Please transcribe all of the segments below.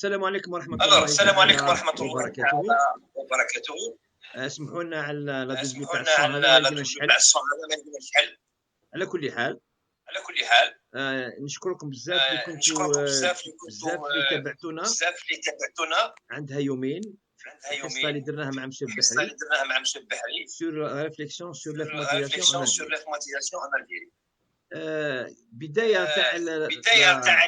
السلام عليكم ورحمة Alors, الله salam alaikum wa تعالى rahmatullahi وبركاته. ta'ala wa barakatuhu. اسمحوا لنا على لا دوبلي تاع اسمحوا لنا الصون على هذا ما لا لقينا دوبل شحال. تاع الصون هذا ما لقينا شحال. على كل حال على كل حال نشكركم بزاف اللي كنتوا نشكركم بزاف بزاف اللي تابعتونا عندها يومين عندها القصة اللي يومين درناها مع مسيو القصه البحري اللي درناها مع مسيو البحري sur la réflexion sur réflexion l'automatisation sur en l'automatisation en Algérie. بداية تاع بدايه تاع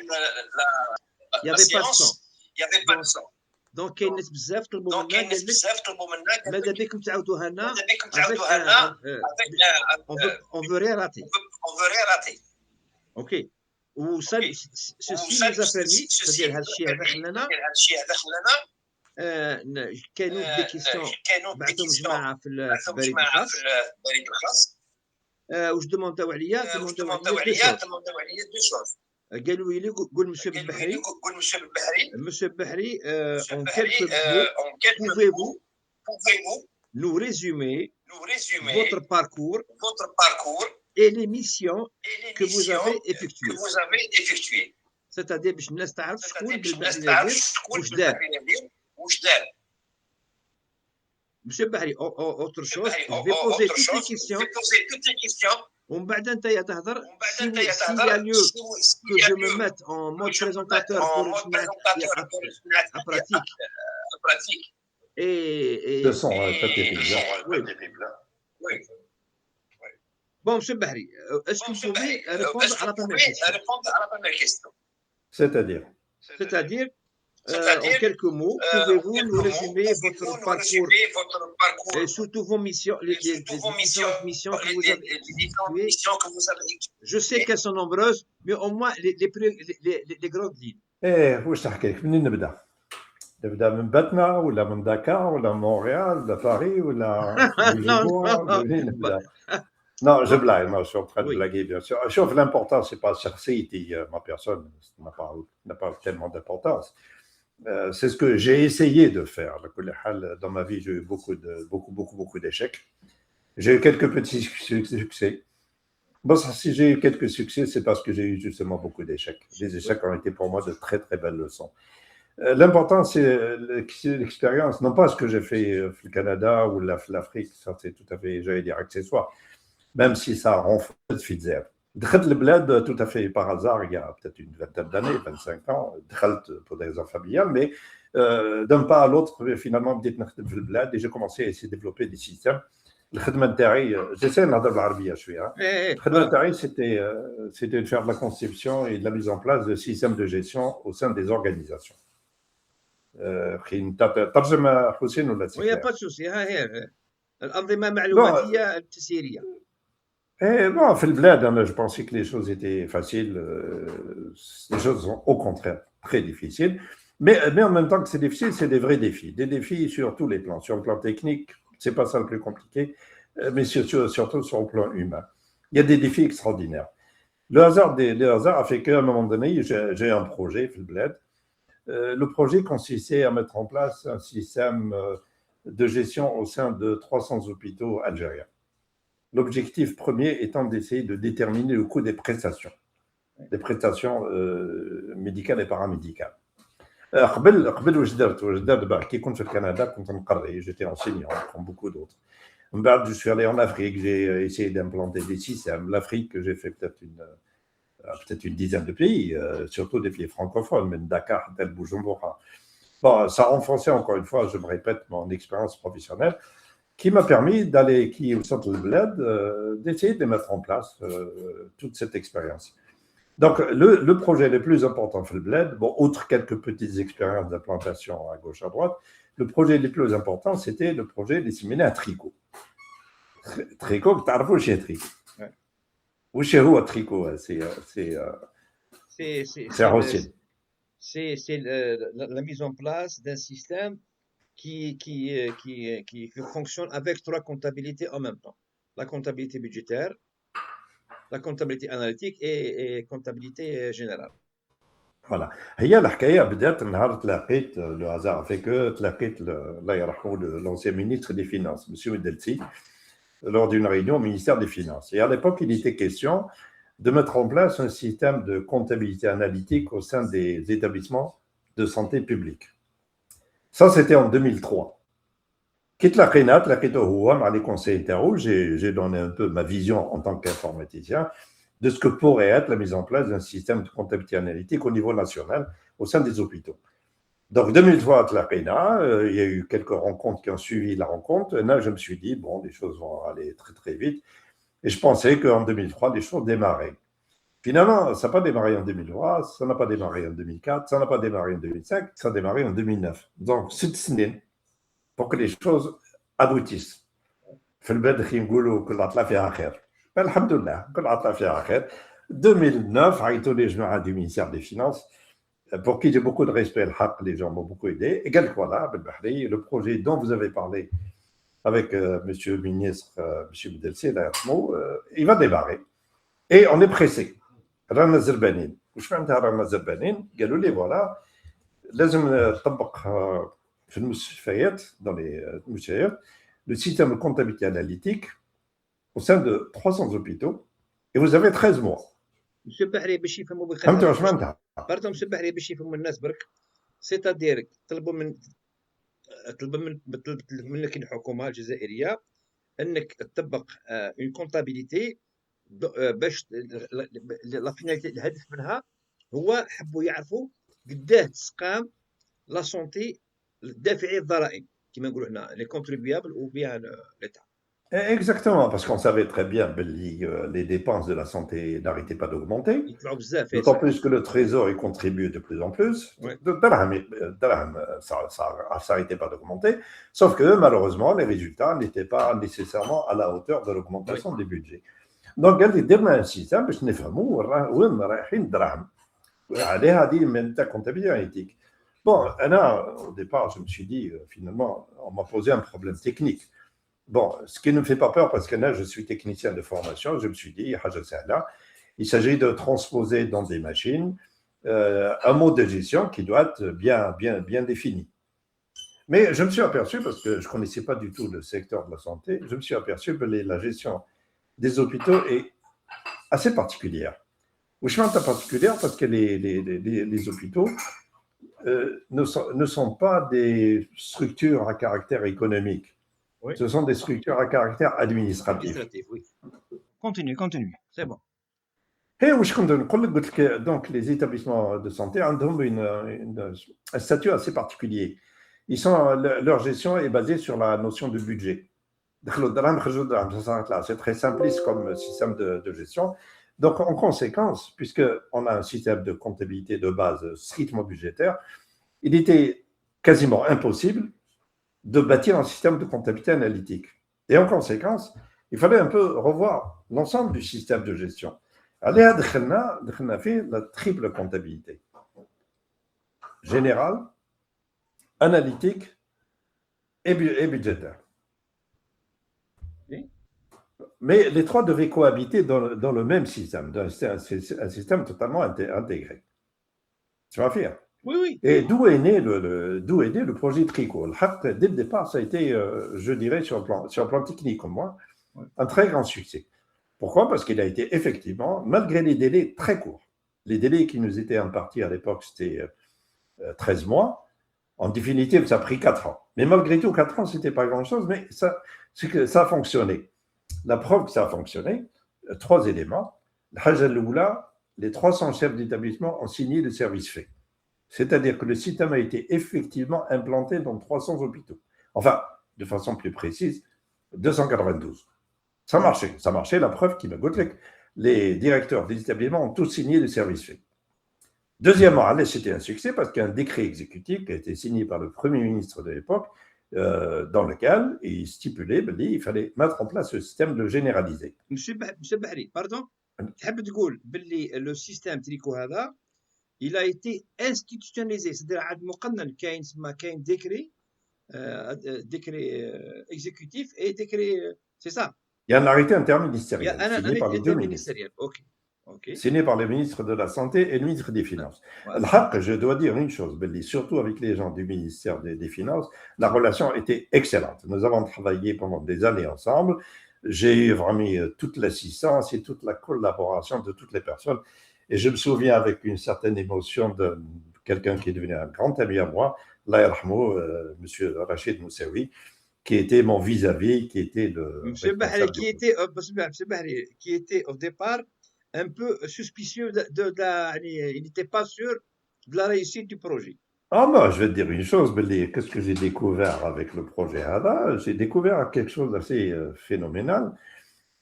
il y avait pas de son il y avait pas de son. دونك كاين ناس بزاف طلبوا دونك منا كاين ناس قال لك بزاف طلبوا منا ماذا بكم تعاودوها لنا ماذا بكم تعاودوها لنا on veut rien rater. on veut rien rater. اوكي ceci nous a permis c'est-à-dire هذا الشيء هذا خلانا كانوا دي كيسيون بعثوا جماعه في البريد الخاص واش دومونداو عليا دو شوز قالوا لي قول مسيو البحري مسيو البحري en quelques mots pouvez-vous nous résumer votre parcours et les missions que vous avez effectuées. C'est-à-dire باش الناس تعرف شكون بالبحري واش دار. Monsieur Bahri, autre chose, je vais poser toutes les questions. ومن بعد انت يا تهضر s'il y a lieu que je me mette en mode présentateur pour à pratique. Et le son terrible. Oui. Bon, Monsieur Bahri, est-ce que vous pouvez répondre à la première question? C'est-à-dire en quelques mots, pouvez-vous nous résumer votre parcours et surtout vos missions, les différentes missions que vous avez effectuées? Je sais qu'elles sont nombreuses, mais au moins les grandes lignes. واش تحكي لك منين نبدا من باتنا ولا من دكار ولا من مونريال ولا باريس ولا منين نبدا Non, je blague, non, je suis en train de blaguer, bien sûr. Sauf l'important, c'est pas ma personne, n'a pas tellement d'importance. C'est ce que j'ai essayé de faire. Dans ma vie, j'ai eu beaucoup d'échecs. J'ai eu quelques petits succès. Bon, si j'ai eu quelques succès, c'est parce que j'ai eu justement beaucoup d'échecs. Les échecs ont été pour moi de très très belles leçons. L'important, c'est l'expérience, non pas ce que j'ai fait au Canada ou l'Afrique, ça c'est tout à fait, j'allais dire, accessoire. Même si ça renforce le Fidzer. دخلت البلاد tout à fait par hasard, il y a peut-être une vingtaine d'années, 25 ans, دخلت pour des raisons familiales, mais d'un pas à l'autre, finalement, بديت نخدم في البلاد et j'ai commencé à essayer de développer des systèmes. الخدمة نتاعي, j'essaie نهضر بالعربية شوية. الخدمة نتاعي c'était de faire de la conception et de la mise en place de systèmes de gestion au sein des organisations. ترجم حسين ولا تسير؟ وي با سوسي ها هي الأنظمة المعلوماتية التسييرية. Bon, في البلاد, je pensais que les choses étaient faciles. Les choses sont au contraire très difficiles. Mais en même temps que c'est difficile, c'est des vrais défis. Des défis sur tous les plans. Sur le plan technique, c'est pas ça le plus compliqué, mais surtout sur le plan humain. Il y a des défis extraordinaires. Le hasard a fait qu'à un moment donné, j'ai un projet, في البلاد. Le projet consistait à mettre en place un système de gestion au sein de 300 hôpitaux algériens. L'objectif premier étant d'essayer de déterminer le coût des prestations médicales et paramédicales. قبل واش درت كي كنت في كندا كنت نقري, j'étais enseignant comme beaucoup d'autres. من بعد je suis allé en Afrique, j'ai essayé d'implanter des systèmes. L'Afrique, j'ai fait peut-être une dizaine de pays, surtout des pays francophones, mais Dakar, tel Bujumbura. Bon, ça renforçait encore une fois, je me répète, mon expérience professionnelle, qui m'a permis d'aller au centre de bled, d'essayer de mettre en place toute cette expérience. Donc, le projet le plus important في البلاد, bon, outre quelques petites expériences d'implantation à gauche, à droite, le projet le plus important, c'était le projet des séminaires à tricot. Tricot, tu sais واش هي tricot. واش هو التريكو؟ c'est la mise en place d'un système qui fonctionne avec trois comptabilités en même temps. La comptabilité budgétaire, la comptabilité analytique et comptabilité générale. Voilà. هي الحكايه بدات نهار تلاقيت لو هازار افيك تلاقيت الله يرحمه l'ancien ministre des Finances, M. Medelci, lors d'une réunion au ministère des Finances. Et à l'époque, il était question de mettre en place un système de comptabilité analytique au sein des établissements de santé publique. Ça, c'était en 2003. Quitte la Kénat, la Kétohouam, les conseils interro, j'ai donné un peu ma vision en tant qu'informaticien de ce que pourrait être la mise en place d'un système de comptabilité analytique au niveau national au sein des hôpitaux. Donc, 2003, à la Kénat, il y a eu quelques rencontres qui ont suivi la rencontre. Et là, je me suis dit, bon, les choses vont aller très, très vite. Et je pensais qu'en 2003, les choses démarraient. Finalement, ça n'a pas démarré en 2003, ça n'a pas démarré en 2004, ça n'a pas démarré en 2005, ça a démarré en 2009. Donc, 6 années pour que les choses aboutissent. في البدء نقولوا كل عطلة فيها خير. الحمد لله كل عطلة فيها خير. 2009 عيطوا لي جماعة du ministère des Finances pour qui j'ai beaucoup de respect, les gens m'ont beaucoup aidé. Et voilà, le projet dont vous avez parlé avec monsieur le ministre, monsieur Bdelsi, il va démarrer. Et on est pressé. رانا زربانين. وش معناتها رانا زربانين؟ قالوا لي voilà, لازم نطبق في المستشفيات dans les مستشفيات le système de comptabilité analytique au sein de 300 hôpitaux et vous avez 13 mois. Monsieur Bahri باش يفهموا بخير. فهمتوا واش معناتها؟ باردون monsieur Bahri باش يفهموا الناس برك. سيتادير طلبوا منك الحكومة الجزائرية انك تطبق اون كونتابيليتي باش لا فيناليتي الهدف منها هو حبوا يعرفوا قداه تسقام لا سونتي دافعي الضرائب كما نقولوا هنا لي كونتريبيابل او بيان ليتا. Exactement, parce qu'on savait très bien que les dépenses de la santé n'arrêtaient pas d'augmenter. D'autant plus que le trésor y contribue de plus en plus. Ça n'arrêtait pas d'augmenter. Sauf que malheureusement, les résultats n'étaient pas nécessairement à la hauteur de l'augmentation des budgets. Donc, il y a un système باش نفهموا وين رايحين الدراهم. على هذه من تاع comptabilité analytique. Bon, au départ, je me suis dit, finalement, on m'a posé un problème technique. Bon, ce qui ne me fait pas peur, parce que là, je suis technicien de formation, je me suis dit, il s'agit de transposer dans des machines un mode de gestion qui doit être bien défini. Mais je me suis aperçu, parce que je ne connaissais pas du tout le secteur de la santé, je me suis aperçu que la gestion des hôpitaux est assez particulière. Ou je suis particulière parce que les hôpitaux ne sont pas des structures à caractère économique. Oui. Ce sont des structures à caractère administratif. Oui. Continue, c'est bon. Et donc, les établissements de santé ont un statut assez particulier. Leur gestion est basée sur la notion de budget. C'est très simpliste comme système de gestion. Donc, en conséquence, puisqu'on a un système de comptabilité de base strictement budgétaire, il était quasiment impossible de bâtir un système de comptabilité analytique. Et en conséquence, il fallait un peu revoir l'ensemble du système de gestion. Alors, on a fait la triple comptabilité. Générale, analytique et budgétaire. Oui. Mais les trois devaient cohabiter dans le même système, un système totalement intégré. Tu vas faire. Oui. Et d'où est né le projet Tricot. Dès le départ, ça a été, je dirais, sur le plan technique, comme moi, un très grand succès. Pourquoi ? Parce qu'il a été effectivement, malgré les délais très courts, les délais qui nous étaient impartis à l'époque, c'était 13 mois. En définitive, ça a pris 4 ans. Mais malgré tout, 4 ans, ce n'était pas grand-chose, mais c'est que ça a fonctionné. La preuve que ça a fonctionné, 3 éléments. Les 300 chefs d'établissement ont signé le service fait. C'est-à-dire que le système a été effectivement implanté dans 300 hôpitaux. Enfin, de façon plus précise, 292. Ça marchait, la preuve qui m'a goûté. Les directeurs des établissements ont tous signé le service fait. Deuxièmement, c'était un succès parce qu'il y a un décret exécutif qui a été signé par le Premier ministre de l'époque, dans lequel il stipulait qu'il fallait mettre en place ce système de généraliser. Monsieur Bahri, pardon, تحب تقول باللي le système Tricot هذا il a été institutionnalisé, c'est-à-dire عاد مقنن كاين décret exécutif et décret, c'est ça. Il y a un arrêté interministériel signé par les deux ministres. Okay. Signé par le ministre de la Santé et le ministre des Finances. Voilà. Je dois dire une chose, surtout avec les gens du ministère des Finances, la relation était excellente. Nous avons travaillé pendant des années ensemble. J'ai eu vraiment toute l'assistance et toute la collaboration de toutes les personnes. Et je me souviens avec une certaine émotion quelqu'un qui est devenu un grand ami à moi, Allah yarhamou, monsieur Rachid Moussaoui, qui était mon vis-à-vis, qui était le Monsieur Bahri, responsable Monsieur Bahri, qui était au départ un peu suspicieux il n'était pas sûr de la réussite du projet. Ah ben, je vais te dire une chose, Belli, qu'est-ce que j'ai découvert avec le projet Hada? J'ai découvert quelque chose d'assez phénoménal.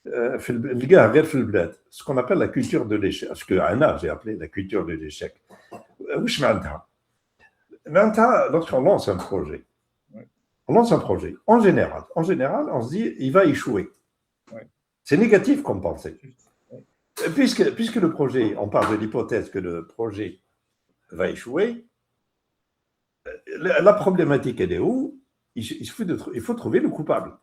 Le gars, غير في البلاد, ce qu'on appelle la culture de l'échec, ce que Anna, j'ai appelé la culture de l'échec. وش معناتها؟ معناتها, lorsqu'on lance un projet, Ouais. on lance un projet, en général, on se dit, il va échouer. Ouais. C'est négatif comme pensée. Ouais. Puisque le projet, on parle de l'hypothèse que le projet va échouer, la problématique, elle est où? Il faut trouver le coupable.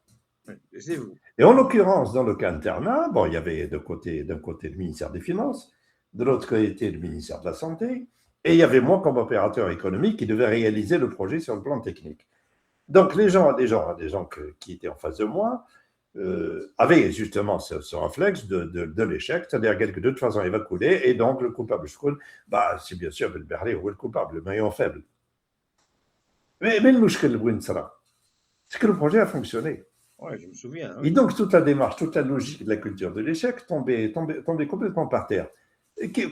C'est vous. Et en l'occurrence, dans le cas internat, bon, il y avait d'un côté le ministère des Finances, de l'autre côté le ministère de la Santé, et il y avait moi comme opérateur économique qui devait réaliser le projet sur le plan technique. Donc les gens qui étaient en face de moi avaient justement ce réflexe de l'échec, c'est-à-dire que de toute façon il va couler, et donc le coupable, c'est bien sûr Ben Berli ou le coupable, le maillon faible. Mais le mouchkel, c'est que le projet a fonctionné. Ouais, je me souviens. Et donc, toute la démarche, toute la logique de la culture de l'échec tombait complètement par terre.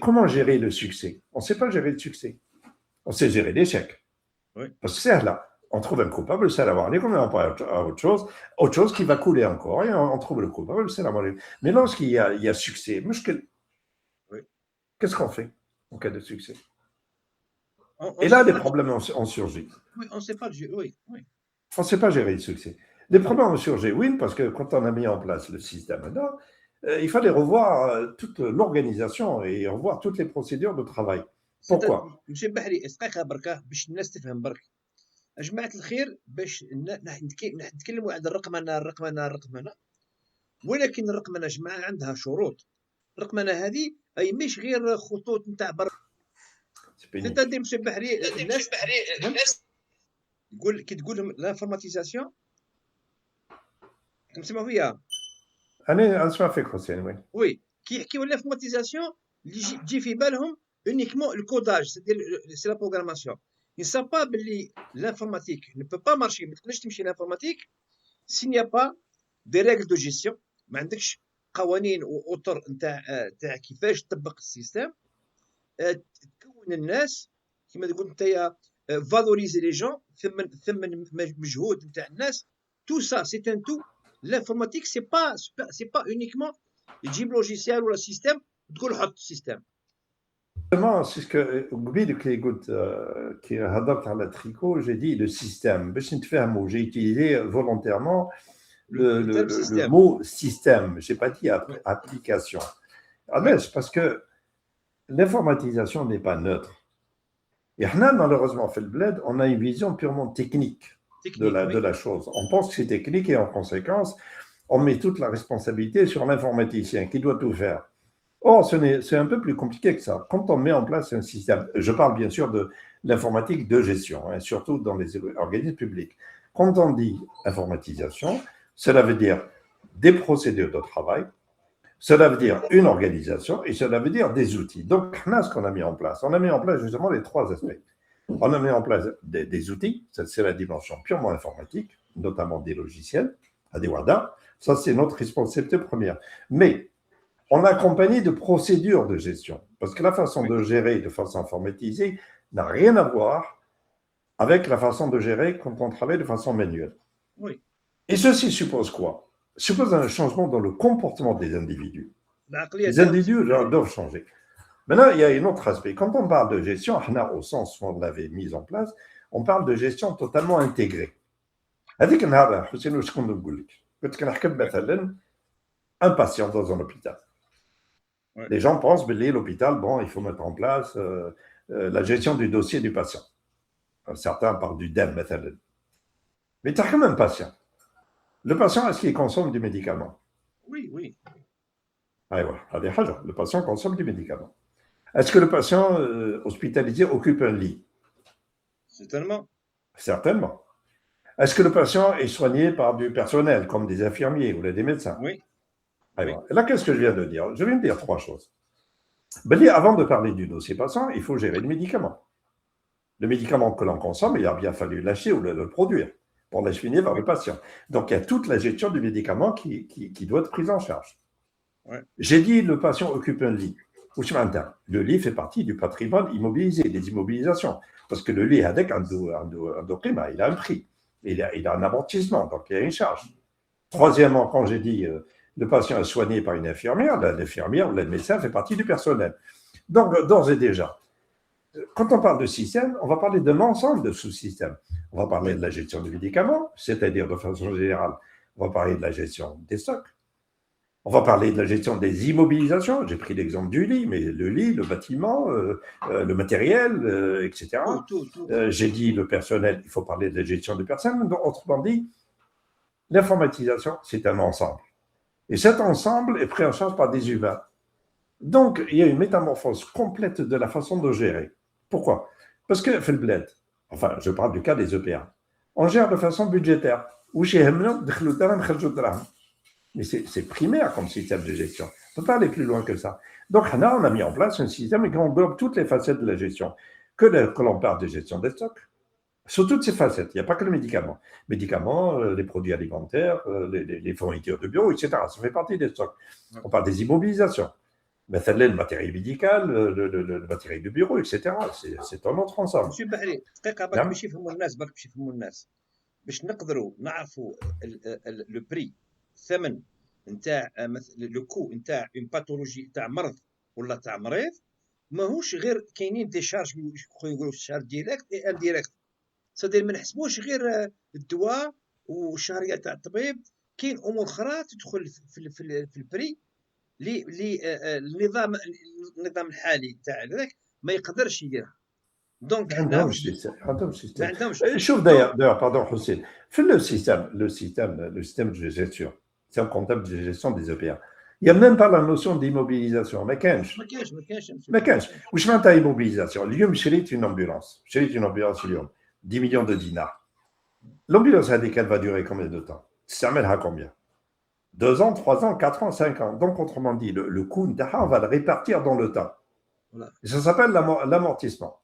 Comment gérer le succès? On ne sait pas gérer le succès. On sait gérer l'échec. Oui. Parce que c'est là, on trouve un coupable, c'est l'avoir dit, comme on parle à autre chose qui va couler encore, et on trouve le coupable, c'est l'avoir dit. Mais lorsqu'il y a succès, oui. Qu'est-ce qu'on fait en cas de succès? Et là, les problèmes ont surgi. Oui, on ne sait pas gérer. Oui. On ne sait pas gérer le succès. Les problèmes ont surgi, oui, parce que quand on a mis en place le système là, il fallait revoir toute l'organisation et revoir toutes les procédures de travail. Pourquoi? monsieur Bahri, دقيقة بركة باش الناس تفهم برك. يا جماعة الخير باش نتكلموا على الرقمنة ولكن الرقمنة يا جماعة عندها شروط. الرقمنة هذه أي مش غير خطوط نتاع c'est-à-dire monsieur Bahri الناس كي تقول لهم لانفورماتيزاسيون تسمعوا فيها؟ أنا أسمع فيك حسين وين؟ وي كي يحكيوا لانفورماتيزاسيون اللي تجي في بالهم uniquement le codage c'est la programmation. Ils ne savent pas que l'informatique ne peut pas marcher, ما تقدرش تمشي l'informatique s'il n'y a pas des règles de gestion. ما عندكش قوانين واطر نتاع كيفاش تطبق السيستم، تكون الناس كما تقول نتايا valoriser les gens، ثمن مجهود نتاع الناس. Tout ça, c'est un tout. L'informatique, c'est pas uniquement تجيب logiciel ou le système تقول حط système. Justement, c'est ce que qui هضرت على tricot, j'ai dit le système. باش نتفاهموا, j'ai utilisé volontairement le mot système. J'ai pas dit application. Parce que l'informatisation n'est pas neutre. Et malheureusement, fait le bled, on a une vision purement technique de la chose. On pense que c'est technique et en conséquence, on met toute la responsabilité sur l'informaticien qui doit tout faire. Or, c'est un peu plus compliqué que ça. Quand on met en place un système, je parle bien sûr de l'informatique de gestion, surtout dans les organismes publics. Quand on dit informatisation, cela veut dire des procédures de travail, cela veut dire une organisation et cela veut dire des outils. Donc, ce qu'on a mis en place, on a mis en place justement les trois aspects. On a mis en place des outils, c'est la dimension purement informatique, notamment des logiciels, à des WADA. Ça, c'est notre responsabilité première. Mais on a accompagné de procédures de gestion, parce que la façon de gérer de façon informatisée n'a rien à voir avec la façon de gérer quand on travaille de façon manuelle. Oui. Et ceci suppose quoi? Suppose un changement dans le comportement des individus. Les individus doivent changer. Maintenant, il y a un autre aspect. Quand on parle de gestion, au sens où on l'avait mise en place, on parle de gestion totalement intégrée. هذيك النهار حسين واش كنت نقول لك؟ كنت كنحكي مثلا un patient dans un hôpital. Les gens pensent que l'hôpital, bon, il faut mettre en place la gestion du dossier du patient. Certains parlent du DEM, مثلا. Mais tu as quand même un patient. Le patient, est-ce qu'il consomme du médicament? Oui. Le patient consomme du médicament. Est-ce que le patient hospitalisé occupe un lit? Certainement. Est-ce que le patient est soigné par du personnel, comme des infirmiers ou des médecins? Oui. Et là, qu'est-ce que je viens de dire? Je viens de dire trois choses. Avant de parler du dossier patient, il faut gérer le médicament. Le médicament que l'on consomme, il a bien fallu l'acheter ou le produire pour l'acheminer vers le patient. Donc, il y a toute la gestion du médicament qui doit être prise en charge. Ouais. J'ai dit le patient occupe un lit. Le lit fait partie du patrimoine immobilisé, des immobilisations. Parce que le lit, avec un prima, il a un prix. Il a un amortissement, donc il y a une charge. Troisièmement, quand j'ai dit le patient est soigné par une infirmière, l'infirmière ou le médecin fait partie du personnel. Donc, d'ores et déjà, quand on parle de système, on va parler d'un ensemble de sous-systèmes. On va parler de la gestion des médicaments, c'est-à-dire de façon générale, on va parler de la gestion des stocks. On va parler de la gestion des immobilisations. J'ai pris l'exemple du lit, mais le lit, le bâtiment, le matériel, etc. Tout. J'ai dit le personnel, il faut parler de la gestion du personnel. Donc, autrement dit, l'informatisation, c'est un ensemble. Et cet ensemble est pris en charge par des humains. Donc, il y a une métamorphose complète de la façon de gérer. Pourquoi? Parce que fait le bled, enfin, je parle du cas des EPA, on gère de façon budgétaire. Mais c'est primaire comme système de gestion. On ne peut pas aller plus loin que ça. Donc, on a mis en place un système qui englobe toutes les facettes de la gestion. Que l'on parle de gestion des stocks, sur toutes ces facettes. Il n'y a pas que le médicament. Médicaments, les produits alimentaires, les fournitures de bureau, etc. Ça fait partie des stocks. On parle des immobilisations. Le matériel médical, le matériel de bureau, etc. C'est un autre ensemble. Monsieur Bahri, دقيقة برك باش يفهموا الناس باش نقدروا نعرفوا لو بري الثمن نتاع لو كو نتاع اون باثولوجي تاع مرض ولا تاع مريض ماهوش غير كاينين دي شارج يقولوا شارج ديريكت اي انديريكت صدير ما نحسبوش غير الدواء والشهريه تاع الطبيب كاين امور اخرى تدخل في البري لي النظام الحالي تاع ذاك ما يقدرش يديرها دونك عندهم système. شوف d'ailleurs, pardon Hussein, le système de gestion, c'est un comptable de gestion des EPA. Il n'y a même pas la notion d'immobilisation. ما كانش واش معناتها immobilisation. اليوم شريت une ambulance اليوم 10 millions de dinars. L'ambulance elle va durer combien de temps? تستعملها combien? 2 ans, 3 ans, 4 ans, 5 ans. Donc, autrement dit, le coût, on va le répartir dans le temps. Voilà. Ça s'appelle l'amortissement.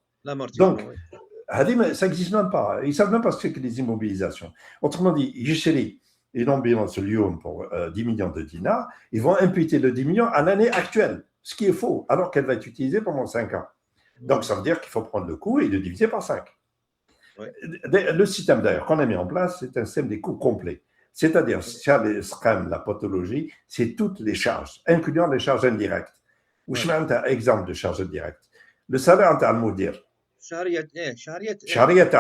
Donc, ça n'existe même pas. Ils ne savent même pas ce que les immobilisations. Autrement dit, j'ai une ambulance Lyon pour 10 millions de dinars. Ils vont imputer le 10 millions à l'année actuelle, ce qui est faux, alors qu'elle va être utilisée pendant 5 ans. Donc, ça veut dire qu'il faut prendre le coût et le diviser par 5. Ouais. Le système, d'ailleurs, qu'on a mis en place, c'est un système des coûts complets. C'est-à-dire, la pathologie, c'est toutes les charges, incluant les charges indirectes. Ou je mets un exemple de charge indirecte. Le salaire de al-Moudir. Chariyat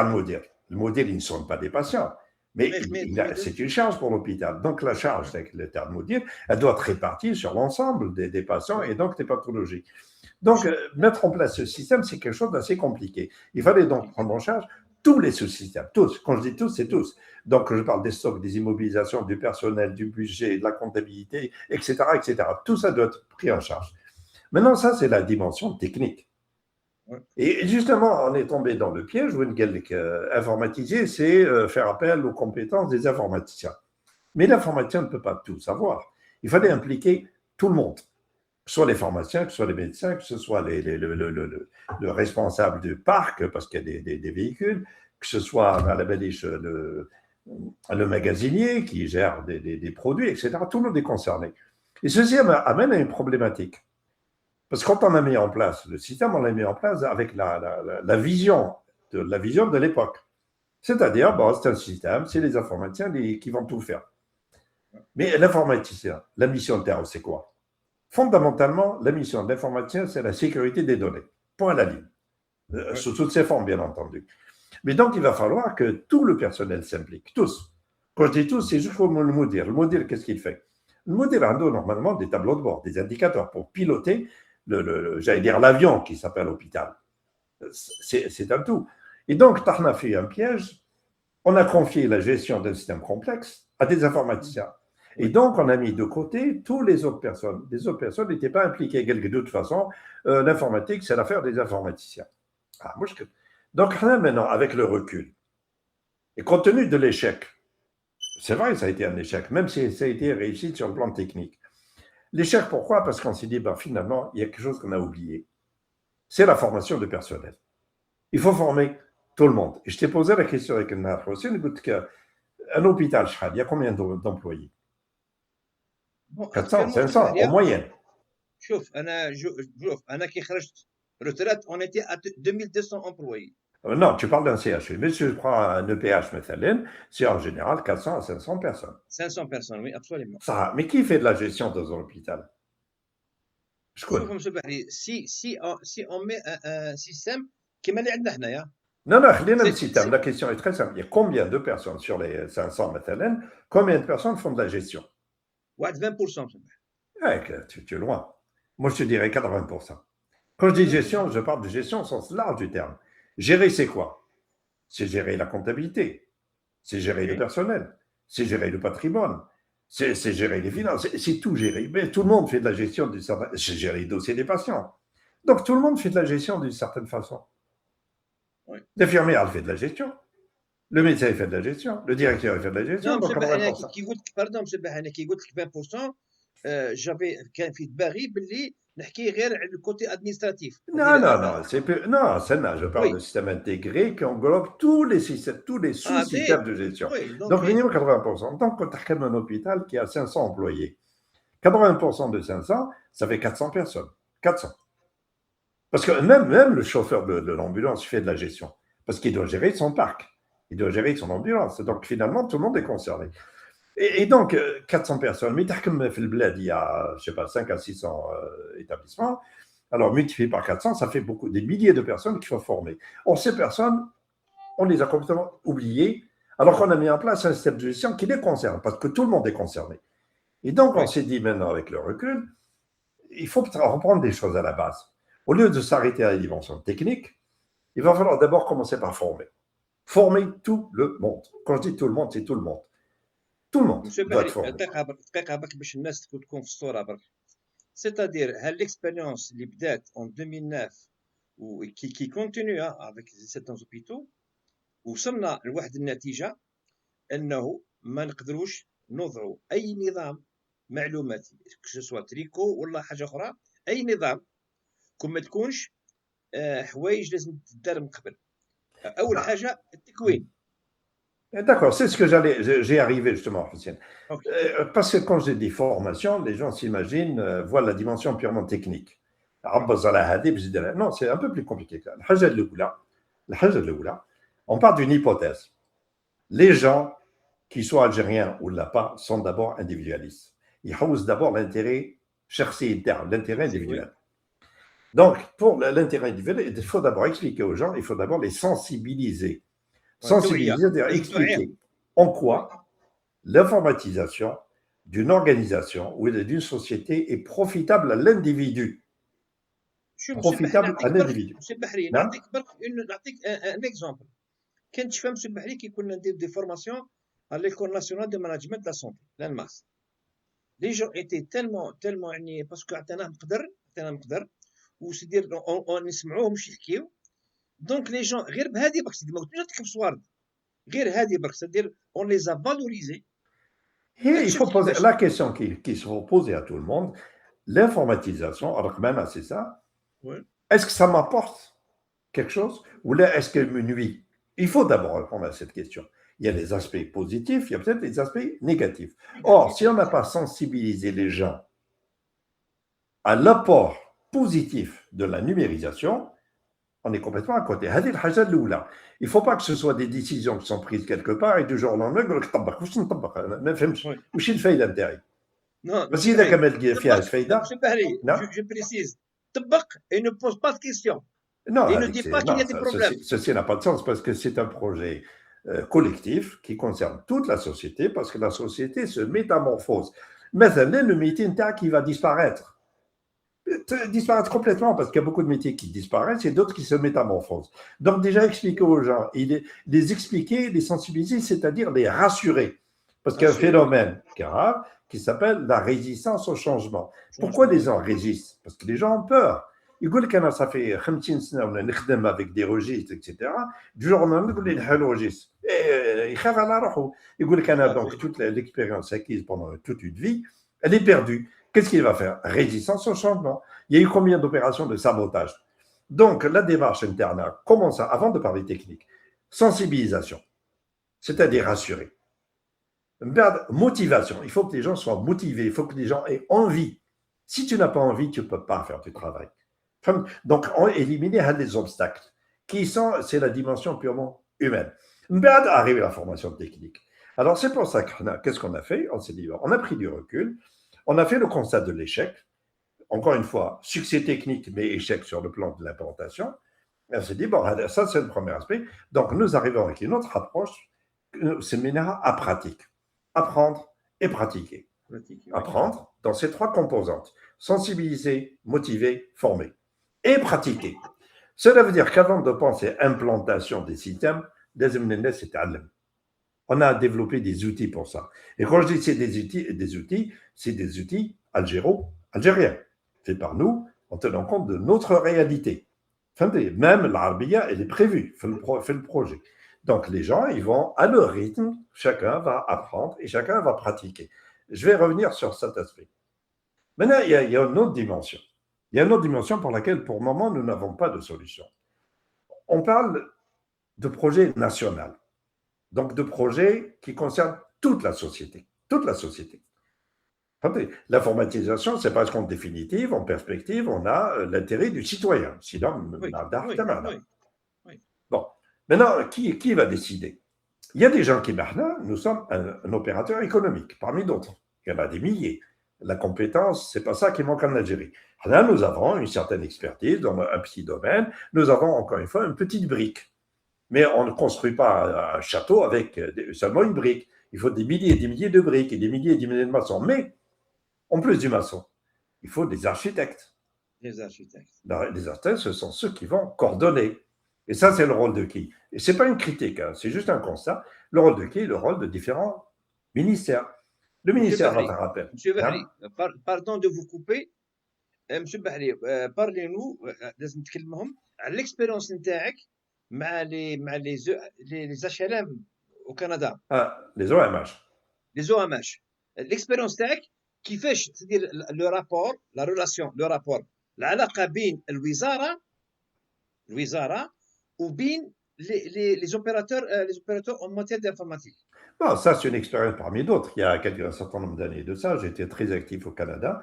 al-Moudir. Le Moudir, il ne soigne pas des patients, mais c'est une charge pour l'hôpital. Donc, la charge avec le al-Moudir, elle doit être répartie sur l'ensemble des patients et donc des pathologies. Donc, mettre en place ce système, c'est quelque chose d'assez compliqué. Il fallait donc prendre en charge tous les sous-systèmes, tous. Quand je dis tous, c'est tous. Donc, je parle des stocks, des immobilisations, du personnel, du budget, de la comptabilité, etc., etc. Tout ça doit être pris en charge. Maintenant, ça, c'est la dimension technique. Ouais. Et justement, on est tombé dans le piège où informatiser, c'est faire appel aux compétences des informaticiens. Mais l'informaticien ne peut pas tout savoir. Il fallait impliquer tout le monde. Que ce soit les pharmaciens, que ce soit les médecins, que ce soit le responsable du parc, parce qu'il y a des véhicules, que ce soit à la Béliche, le magasinier qui gère des produits, etc. Tout le monde est concerné. Et ceci amène à une problématique. Parce que quand on a mis en place le système, on l'a mis en place avec la vision de l'époque. C'est-à-dire, bon, c'est un système, c'est les informaticiens qui vont tout faire. Mais l'informaticien, la mission de terme, c'est quoi? Fondamentalement, la mission de l'informaticien, c'est la sécurité des données. Point à la ligne. Sous toutes ses formes, bien entendu. Mais donc, il va falloir que tout le personnel s'implique. Tous. Quand je dis tous, c'est juste comme le Moudir. Le Moudir, qu'est-ce qu'il fait? Le Moudir a normalement des tableaux de bord, des indicateurs pour piloter j'allais dire l'avion qui s'appelle hôpital. C'est un tout. Et donc, on a fait un piège. On a confié la gestion d'un système complexe à des informaticiens. Et donc, on a mis de côté toutes les autres personnes. Les autres personnes n'étaient pas impliquées. De toute façon, l'informatique, c'est l'affaire des informaticiens. Donc, maintenant, avec le recul, et compte tenu de l'échec, c'est vrai que ça a été un échec, même si ça a été réussi sur le plan technique. L'échec, pourquoi? Parce qu'on s'est dit, finalement, il y a quelque chose qu'on a oublié. C'est la formation du personnel. Il faut former Tout le monde. Et je t'ai posé la question avec un Hussein, un hôpital, il y a combien d'employés? Bon, 400, actuellement, 500 en moyenne. شوف انا كي خرجت retraite, on était à 2200 employés. Non, tu parles d'un CHU. Mais si je prends un EPH, c'est en général 400 à 500 personnes. 500 personnes, oui, absolument. Ça, mais qui fait de la gestion dans un hôpital? Je شوف connais. monsieur Bahri, si on met un système كيما اللي عندنا هنايا. Non, خلينا بالسيستم. La question est très simple. Il y a combien de personnes sur les 500 مثلا, combien de personnes font de la gestion? واحد 20% monsieur Bahri. Tu es loin. Moi, je te dirais 80%. Quand je dis gestion, je parle de gestion au sens large du terme. Gérer, c'est quoi? C'est gérer la comptabilité, c'est gérer le personnel, c'est gérer le patrimoine, c'est gérer les finances, c'est tout gérer. Mais tout le monde fait de la gestion d'une certaine façon. C'est gérer les dossiers des patients. Donc, tout le monde fait de la gestion d'une certaine façon. Oui. L'infirmière, elle fait de la gestion. Le médecin, il fait de la gestion. Le directeur, il fait de la gestion. Non, Donc, pardon, monsieur Bahri, qui قلت لك 20%, j'avais كان في دماغي باللي نحكي غير على le côté administratif. Non, c'est plus. Non, celle-là, je parle de système intégré qui englobe tous les systèmes, tous les sous-systèmes de gestion. Oui, donc, minimum 80%. Donc, quand tu as un hôpital qui a 500 employés, 80% de 500, ça fait 400 personnes. 400. Parce que même le chauffeur de l'ambulance fait de la gestion. Parce qu'il doit gérer son parc. Il doit gérer son ambulance. Donc, finalement, tout le monde est concerné. Et donc, 400 personnes, mais il y a, je sais pas, 5 à 600 établissements. Alors, multiplié par 400, ça fait beaucoup, des milliers de personnes qu'il faut former. Or, ces personnes, on les a complètement oubliées, alors qu'on a mis en place un système de gestion qui les concerne, parce que tout le monde est concerné. Et donc, on s'est dit maintenant, avec le recul, il faut reprendre des choses à la base. Au lieu de s'arrêter à la dimension technique, il va falloir d'abord commencer par former. Former tout le monde. Quand je dis tout le monde, c'est tout le monde. Tout le monde doit être formé. C'est-à-dire, l'expérience اللي بدات en 2009 qui continue avec certains hôpitaux, وصلنا لواحد النتيجة أنه ما نقدروش نوضعوا أي نظام معلوماتي كسوا تريكو ولا حاجة أخرى، أي نظام كون ما تكونش حوايج لازم تدار من قبل. أول حاجة التكوين. D'accord, c'est ce que j'ai arrivé justement, Hussein. Parce que quand j'ai dit formation, les gens s'imaginent, voient la dimension purement technique. Non, c'est un peu plus compliqué que ça. On part d'une hypothèse. Les gens, qu'ils soient algériens ou pas, sont d'abord individualistes. Ils haussent d'abord l'intérêt interne, l'intérêt individuel. Donc, pour l'intérêt individuel, il faut d'abord expliquer aux gens, il faut d'abord les sensibiliser. Sensibiliser, c'est-à-dire expliquer en quoi l'informatisation d'une organisation ou d'une société est profitable à l'individu. Profitable à l'individu. نعطيك un exemple. كان تشفى مسيو بحري كي كنا ندير دي فورماسيون à l'école nationale de management de la santé, l'ANMAS. Les gens étaient tellement يعني باسكو عطيناهم قدر وسيدير نسمعوهمش يحكيو. Donc les gens غير بهذه برك سيدي ما قلتلوش نعطيك بصوارد غير هذه برك c'est-à-dire on les a valorisés. Il faut poser la question qui se faut poser à tout le monde. L'informatisation, alors même c'est ça. Oui. Est-ce que ça m'apporte quelque chose ou là est-ce qu'elle me nuit? Il faut d'abord répondre à cette question. Il y a des aspects positifs, il y a peut-être des aspects négatifs. Or, si on n'a pas sensibilisé les gens à l'apport positif de la numérisation, on est complètement à côté. Il ne faut pas que ce soit des décisions qui sont prises quelque part et du jour au lendemain, Non, je précise. Et ne pose pas de questions. Non, et ne dit pas qu'il y a des problèmes. Ceci n'a pas de sens parce que c'est un projet collectif qui concerne toute la société parce que la société se métamorphose. Mais le métier qui va disparaître complètement parce qu'il y a beaucoup de métiers qui disparaissent et d'autres qui se métamorphosent. Donc déjà expliquer aux gens, les expliquer, les sensibiliser, c'est-à-dire les rassurer. Parce qu'il y a un phénomène grave qui s'appelle la résistance au changement. Pourquoi les gens résistent? Parce que les gens ont peur. Ils disent que ça fait 50 ans on travaille avec des registres, etc. Du jour au lendemain, ils disent le registre. Et ils crèvent à la roue. Ils disent que donc toute l'expérience acquise pendant toute une vie, elle est perdue. Qu'est-ce qu'il va faire? Résistance au changement. Il y a eu combien d'opérations de sabotage? Donc, la démarche interne, comment ça? Avant de parler technique, sensibilisation, c'est-à-dire rassurer. Motivation, il faut que les gens soient motivés, il faut que les gens aient envie. Si tu n'as pas envie, tu ne peux pas faire du travail. Donc, éliminer les obstacles, qui sont, c'est la dimension purement humaine. Arrive la formation technique. Alors, c'est pour ça qu'est-ce qu'on a fait? On s'est dit, on a pris du recul, on a fait le constat de l'échec. Encore une fois, succès technique, mais échec sur le plan de l'implantation. Et on s'est dit, bon, ça, c'est le premier aspect. Donc, nous arrivons avec une autre approche, séminaire à pratique. Apprendre et pratiquer. Apprendre dans ces trois composantes. Sensibiliser, motiver, former. Et pratiquer. Cela veut dire qu'avant de penser implantation des systèmes, on a développé des outils pour ça. Et quand je dis c'est des outils, c'est des outils algériens, faits par nous en tenant compte de notre réalité. Même l'Arabia, elle est prévue, fait le projet. Donc les gens, ils vont à leur rythme, chacun va apprendre et chacun va pratiquer. Je vais revenir sur cet aspect. Maintenant, il y a une autre dimension. Il y a une autre dimension pour laquelle, pour le moment, nous n'avons pas de solution. On parle de projet national. Donc, de projets qui concernent toute la société. Toute la société. L'informatisation, c'est parce qu'en définitive, en perspective, on a l'intérêt du citoyen. Sinon, oui. Bon. Maintenant, qui va décider? Il y a des gens qui, maintenant, nous sommes un opérateur économique, parmi d'autres. Il y en a des milliers. La compétence, ce n'est pas ça qui manque en Algérie. Là, nous avons une certaine expertise dans un petit domaine. Nous avons, encore une fois, une petite brique. Mais on ne construit pas un château avec seulement une brique. Il faut des milliers et des milliers de briques et des milliers de maçons. Mais, en plus du maçon, il faut des architectes. Les architectes. Les architectes, ce sont ceux qui vont coordonner. Et ça, c'est le rôle de qui? Et ce n'est pas une critique, hein, c'est juste un constat. Le rôle de qui? Le rôle de différents ministères. Le ministère va faire appel. Monsieur Bahri, pardon de vous couper. Monsieur Bahri, parlez-nous, لازم نتكلمهم على l'expérience نتاعك مع les HLM au Canada. Les OMH. Les OMH. L'expérience تاعك كيفاش تدير le rapport, la relation, le rapport, العلاقة بين الوزارة وبين les opérateurs en matière d'informatique. Bon, ça, c'est une expérience parmi d'autres. Il y a un certain nombre d'années de ça, j'étais très actif au Canada.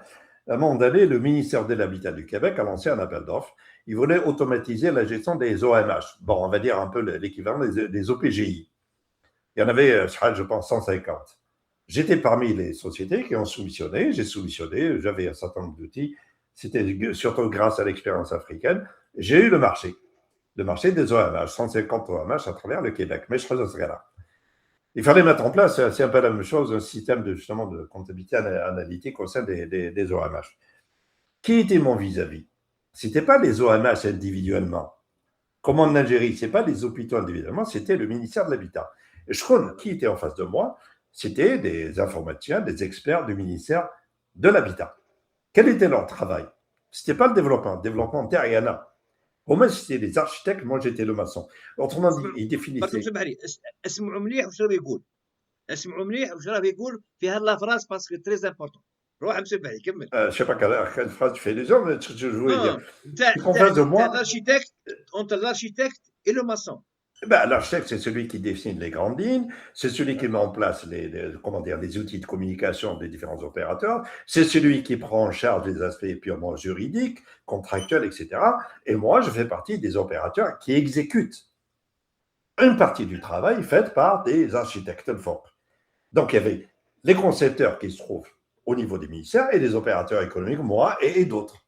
À un moment donné, le ministère de l'Habitat du Québec a lancé un appel d'offres. Il voulait automatiser la gestion des OMH. Bon, on va dire un peu l'équivalent des OPGI. Il y en avait, je pense, 150. J'étais parmi les sociétés qui ont soumissionné. J'ai soumissionné, j'avais un certain nombre d'outils. C'était surtout grâce à l'expérience africaine. J'ai eu le marché des OMH, 150 OMH à travers le Québec. Mais je faisais ça. Il fallait mettre en place, c'est un peu la même chose, un système justement de comptabilité analytique au sein des OMH. Qui était mon vis-à-vis? Ce n'était pas les OMH individuellement. Comme en Algérie, ce n'est pas les hôpitaux individuellement, c'était le ministère de l'Habitat. Et je crois qui était en face de moi, c'était des informaticiens, des experts du ministère de l'Habitat. Quel était leur travail? Ce n'était pas le développement terrien. Au moins, c'était les architectes, moi j'étais le maçon. Autrement dit, ils définissaient. اسمعوا مليح واش راه يقول. اسمعوا مليح واش راه يقول في هاد لا فراس باسكو تري امبورطون. روح مسيو بهي كمل. Je ne sais pas quelle phrase tu fais les hommes, mais je voulais dire. En face de moi. Entre l'architecte et le maçon. L'architecte, c'est celui qui dessine les grandes lignes, c'est celui qui met en place les outils de communication des différents opérateurs, c'est celui qui prend en charge les aspects purement juridiques, contractuels, etc. Et moi, je fais partie des opérateurs qui exécutent une partie du travail faite par des architectes forts. Donc, il y avait les concepteurs qui se trouvent au niveau des ministères et les opérateurs économiques, moi et d'autres.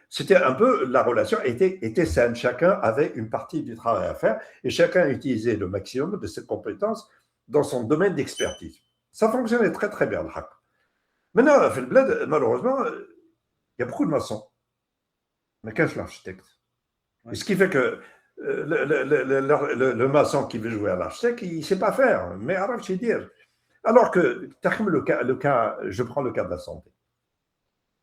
C'était un peu, la relation était saine. Chacun avait une partie du travail à faire et chacun utilisait le maximum de ses compétences dans son domaine d'expertise. Ça fonctionnait très très bien, le hack. Maintenant, malheureusement, il y a beaucoup de maçons. Mais qu'est-ce l'architecte? Ouais. Ce qui fait que le maçon qui veut jouer à l'architecte, il ne sait pas faire. Mais alors, je sais dire. Alors que, le cas, je prends le cas de la santé.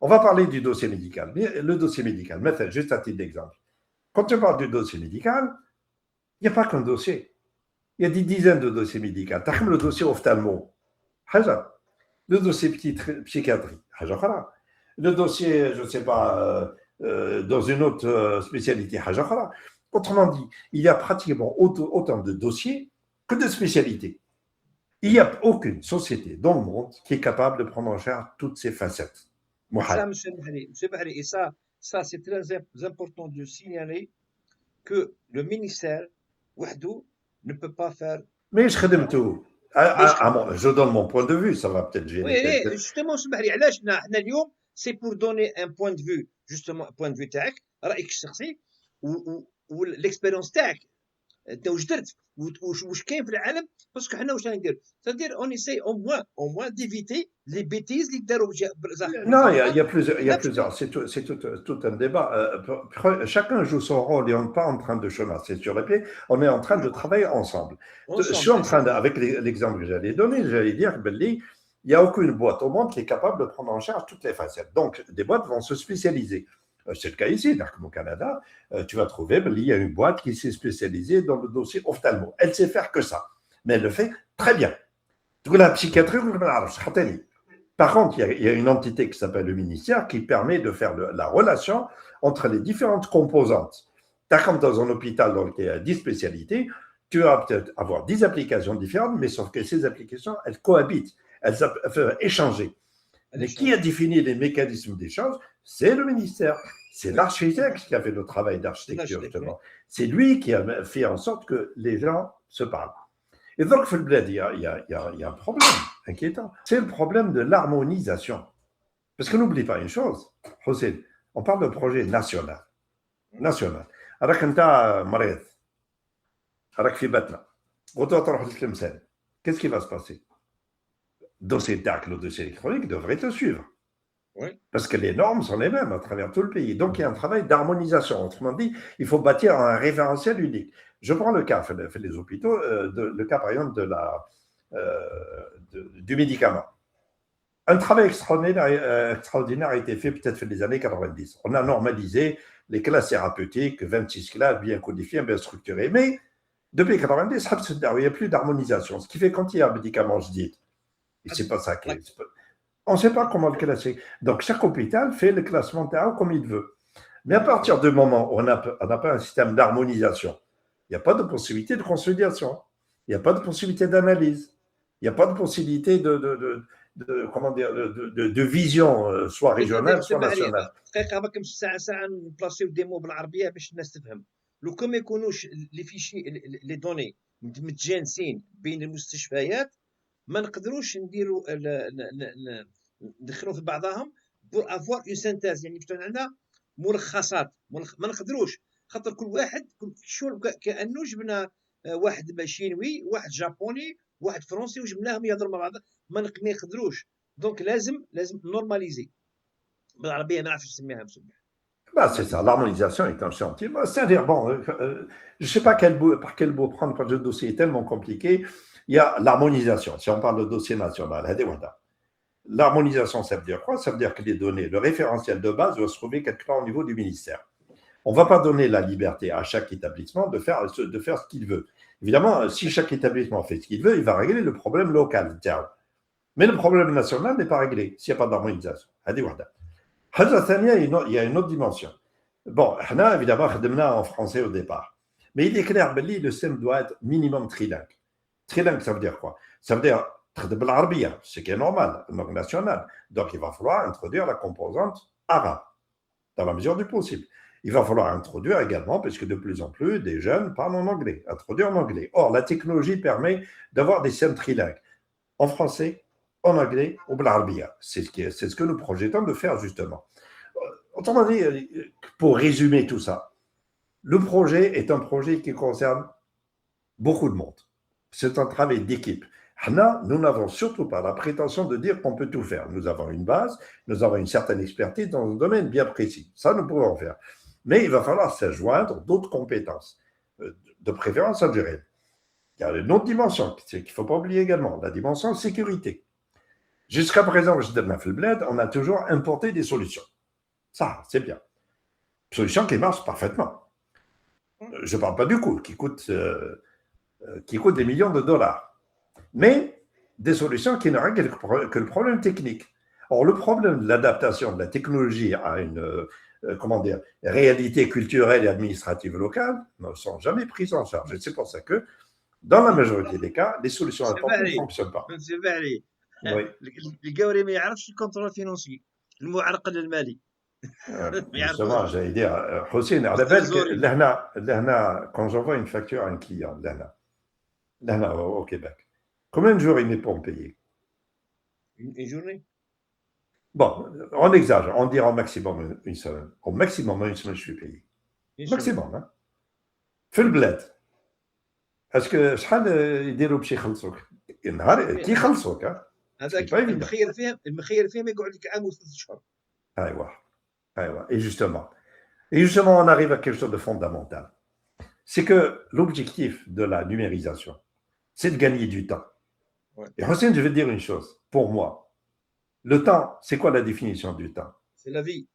On va parler du dossier médical. Le dossier médical, maintenant, juste à titre d'exemple. Quand tu parles du dossier médical, il n'y a pas qu'un dossier. Il y a des dizaines de dossiers médicaux. Le dossier ophtalmo, le dossier psychiatrie, le dossier, je ne sais pas, dans une autre spécialité, Autrement dit, il y a pratiquement autant de dossiers que de spécialités. Il n'y a aucune société dans le monde qui est capable de prendre en charge toutes ces facettes. Ça, M. Bahri, et ça c'est très important de signaler que le ministère, وحده, ne peut pas faire. Mais je donne mon point de vue, ça va peut-être gêner. Oui, justement, M. Bahri, علاش حنا اليوم c'est pour donner un point de vue, justement, un point de vue تاعك, رأيك الشخصي والاكسبيريونس تاعك. انت واش درت واش كاين في العالم باسكو حنا واش ندير c'est-à-dire on essaie au moins d'éviter les bêtises اللي داروا. Non, il y a plusieurs, c'est tout un débat. Chacun joue son rôle et on n'est pas en train de chômasser sur les pieds, on est en train de travailler ensemble. Je suis en train avec l'exemple que j'allais donner, j'allais dire il n'y a aucune boîte au monde qui est capable de prendre en charge toutes les facettes. Donc des boîtes vont se spécialiser. C'est le cas ici, au Canada, tu vas trouver, il y a une boîte qui s'est spécialisée dans le dossier ophtalmo. Elle sait faire que ça, mais elle le fait très bien. La psychiatrie, par contre, il y a une entité qui s'appelle le ministère qui permet de faire la relation entre les différentes composantes. Comme dans un hôpital dans lequel il y a 10 spécialités, tu vas peut-être avoir 10 applications différentes, mais sauf que ces applications, elles cohabitent, elles peuvent échanger. Mais qui a défini les mécanismes d'échange? C'est le ministère. C'est l'architecte qui a fait le travail d'architecture, justement. C'est lui qui a fait en sorte que les gens se parlent. Et donc, il y a un problème inquiétant. C'est le problème de l'harmonisation. Parce que n'oublie pas une chose, Hossein, on parle de projet national. National. Alors, quand tu as Marid, alors que qu'est-ce qui va se passer? Dossier DAC, le dossier électronique devrait te suivre. Oui. Parce que les normes sont les mêmes à travers tout le pays. Donc, il y a un travail d'harmonisation. Autrement dit, il faut bâtir un référentiel unique. Je prends le cas, les hôpitaux, le cas par exemple du médicament. Un travail extraordinaire a été fait peut-être dans les années 90. On a normalisé les classes thérapeutiques, 26 classes bien codifiées, bien structurées. Mais depuis 90, il n'y a plus d'harmonisation. Ce qui fait quand il y a un médicament, je dis, c'est pas ça. On ne sait pas comment le classer. Donc, chaque hôpital fait le classement comme il veut. Mais à partir du moment où on n'a pas un système d'harmonisation, il n'y a pas de possibilité de consolidation. Il n'y a pas de possibilité d'analyse. Il n'y a pas de possibilité de vision, soit régionale, soit nationale. لو كان ما يكونوش لي فيشي لي دوني متجانسين بين المستشفيات ما نقدروش ندخلوا في بعضهم بور افوار اون سينتاز يعني تكون عندنا ملخصات ما نقدروش خاطر كل واحد شو كانه جبنا واحد شينوي واحد جابوني واحد فرنسي وجبناهم يهضروا مع بعض ما يقدروش دونك لازم نورماليزي بالعربيه ما نعرفش نسميها بصبح. C'est ça, l'harmonisation est un chantier. C'est-à-dire, je ne sais pas par quel bout prendre, parce que le dossier est tellement compliqué. Il y a l'harmonisation, si on parle de dossier national. L'harmonisation, ça veut dire quoi? Ça veut dire que les données, le référentiel de base doit se trouver quelque part au niveau du ministère. On ne va pas donner la liberté à chaque établissement de faire ce qu'il veut. Évidemment, si chaque établissement fait ce qu'il veut, il va régler le problème local. Mais le problème national n'est pas réglé s'il n'y a pas d'harmonisation. Il y a une autre dimension. Bon, évidemment, on a en français au départ. Mais il est clair que le système doit être minimum trilingue. Trilingue, ça veut dire quoi? Ça veut dire ce qui est normal, langue nationale. Donc, il va falloir introduire la composante arabe, dans la mesure du possible. Il va falloir introduire également, puisque de plus en plus, des jeunes parlent en anglais, introduire en anglais. Or, la technologie permet d'avoir des systèmes trilingues, en français, en anglais ou en arabe. C'est ce que nous projetons de faire, justement. Autrement dit, pour résumer tout ça, le projet est un projet qui concerne beaucoup de monde. C'est un travail d'équipe. Nous n'avons surtout pas la prétention de dire qu'on peut tout faire. Nous avons une base, nous avons une certaine expertise dans un domaine bien précis. Ça, nous pouvons faire. Mais il va falloir s'adjoindre d'autres compétences, de préférence algérienne. Il y a une autre dimension qu'il ne faut pas oublier également, la dimension sécurité. Jusqu'à présent, on a toujours importé des solutions. Ça, c'est bien. Solutions qui marchent parfaitement. Je ne parle pas du coût, qui coûte des millions de dollars. Mais des solutions qui ne règlent que le problème technique. Or, le problème de l'adaptation de la technologie à comment dire, réalités culturelles et administratives locales ne sont jamais prises en charge. Et c'est pour ça que, dans la majorité des cas, les solutions apportées ne fonctionnent pas. Oui. القوري ما يعرفش الكونترول فينونسي المعرقل المالي. Justement, j'allais dire, Hossein, على بالك quand j'envoie une facture à un client, là, au Québec, combien de jours il n'est pas payé? Une journée. Bon, on exagère, on dira au maximum une semaine. Au maximum une semaine, je suis payé. Maximum, hein. في البلاد. Est-ce que شحال يديروا باش يخلصوك؟ نهار كي يخلصوك، هذاك المخير فيهم يقعد لك عام و3 شهور. ايوا. Et justement, on arrive à quelque chose de fondamental. C'est que l'objectif de la numérisation, c'est de gagner du temps. Ouais. Et Hossein, je vais te dire une chose. Pour moi, le temps, c'est quoi la définition du temps? C'est la vie.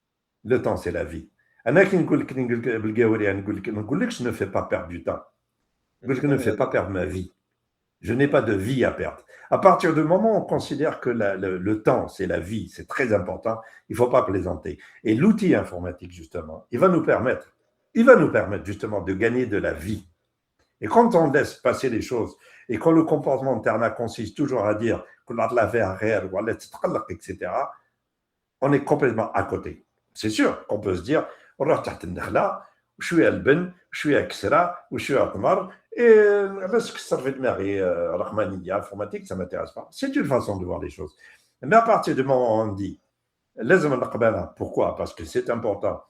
Le temps, c'est la vie. أنا كي نقول لك بالقاوري ما نقولكش ne fais pas perdre du temps. Ne fais pas perdre ma vie. Je n'ai pas de vie à perdre. À partir du moment où on considère que le temps, c'est la vie, c'est très important, il ne faut pas plaisanter. Et l'outil informatique, justement, il va nous permettre justement de gagner de la vie. Et quand on laisse passer les choses, et quand le comportement interne consiste toujours à dire etc., on est complètement à côté. C'est sûr qu'on peut se dire, je suis Alben, je suis Aksera, ou je suis Atmar, et parce que ça fait de mairie Rahmaniya, informatique, ça ne m'intéresse pas. C'est une façon de voir les choses. Mais à partir du moment où on dit, pourquoi? Parce que c'est important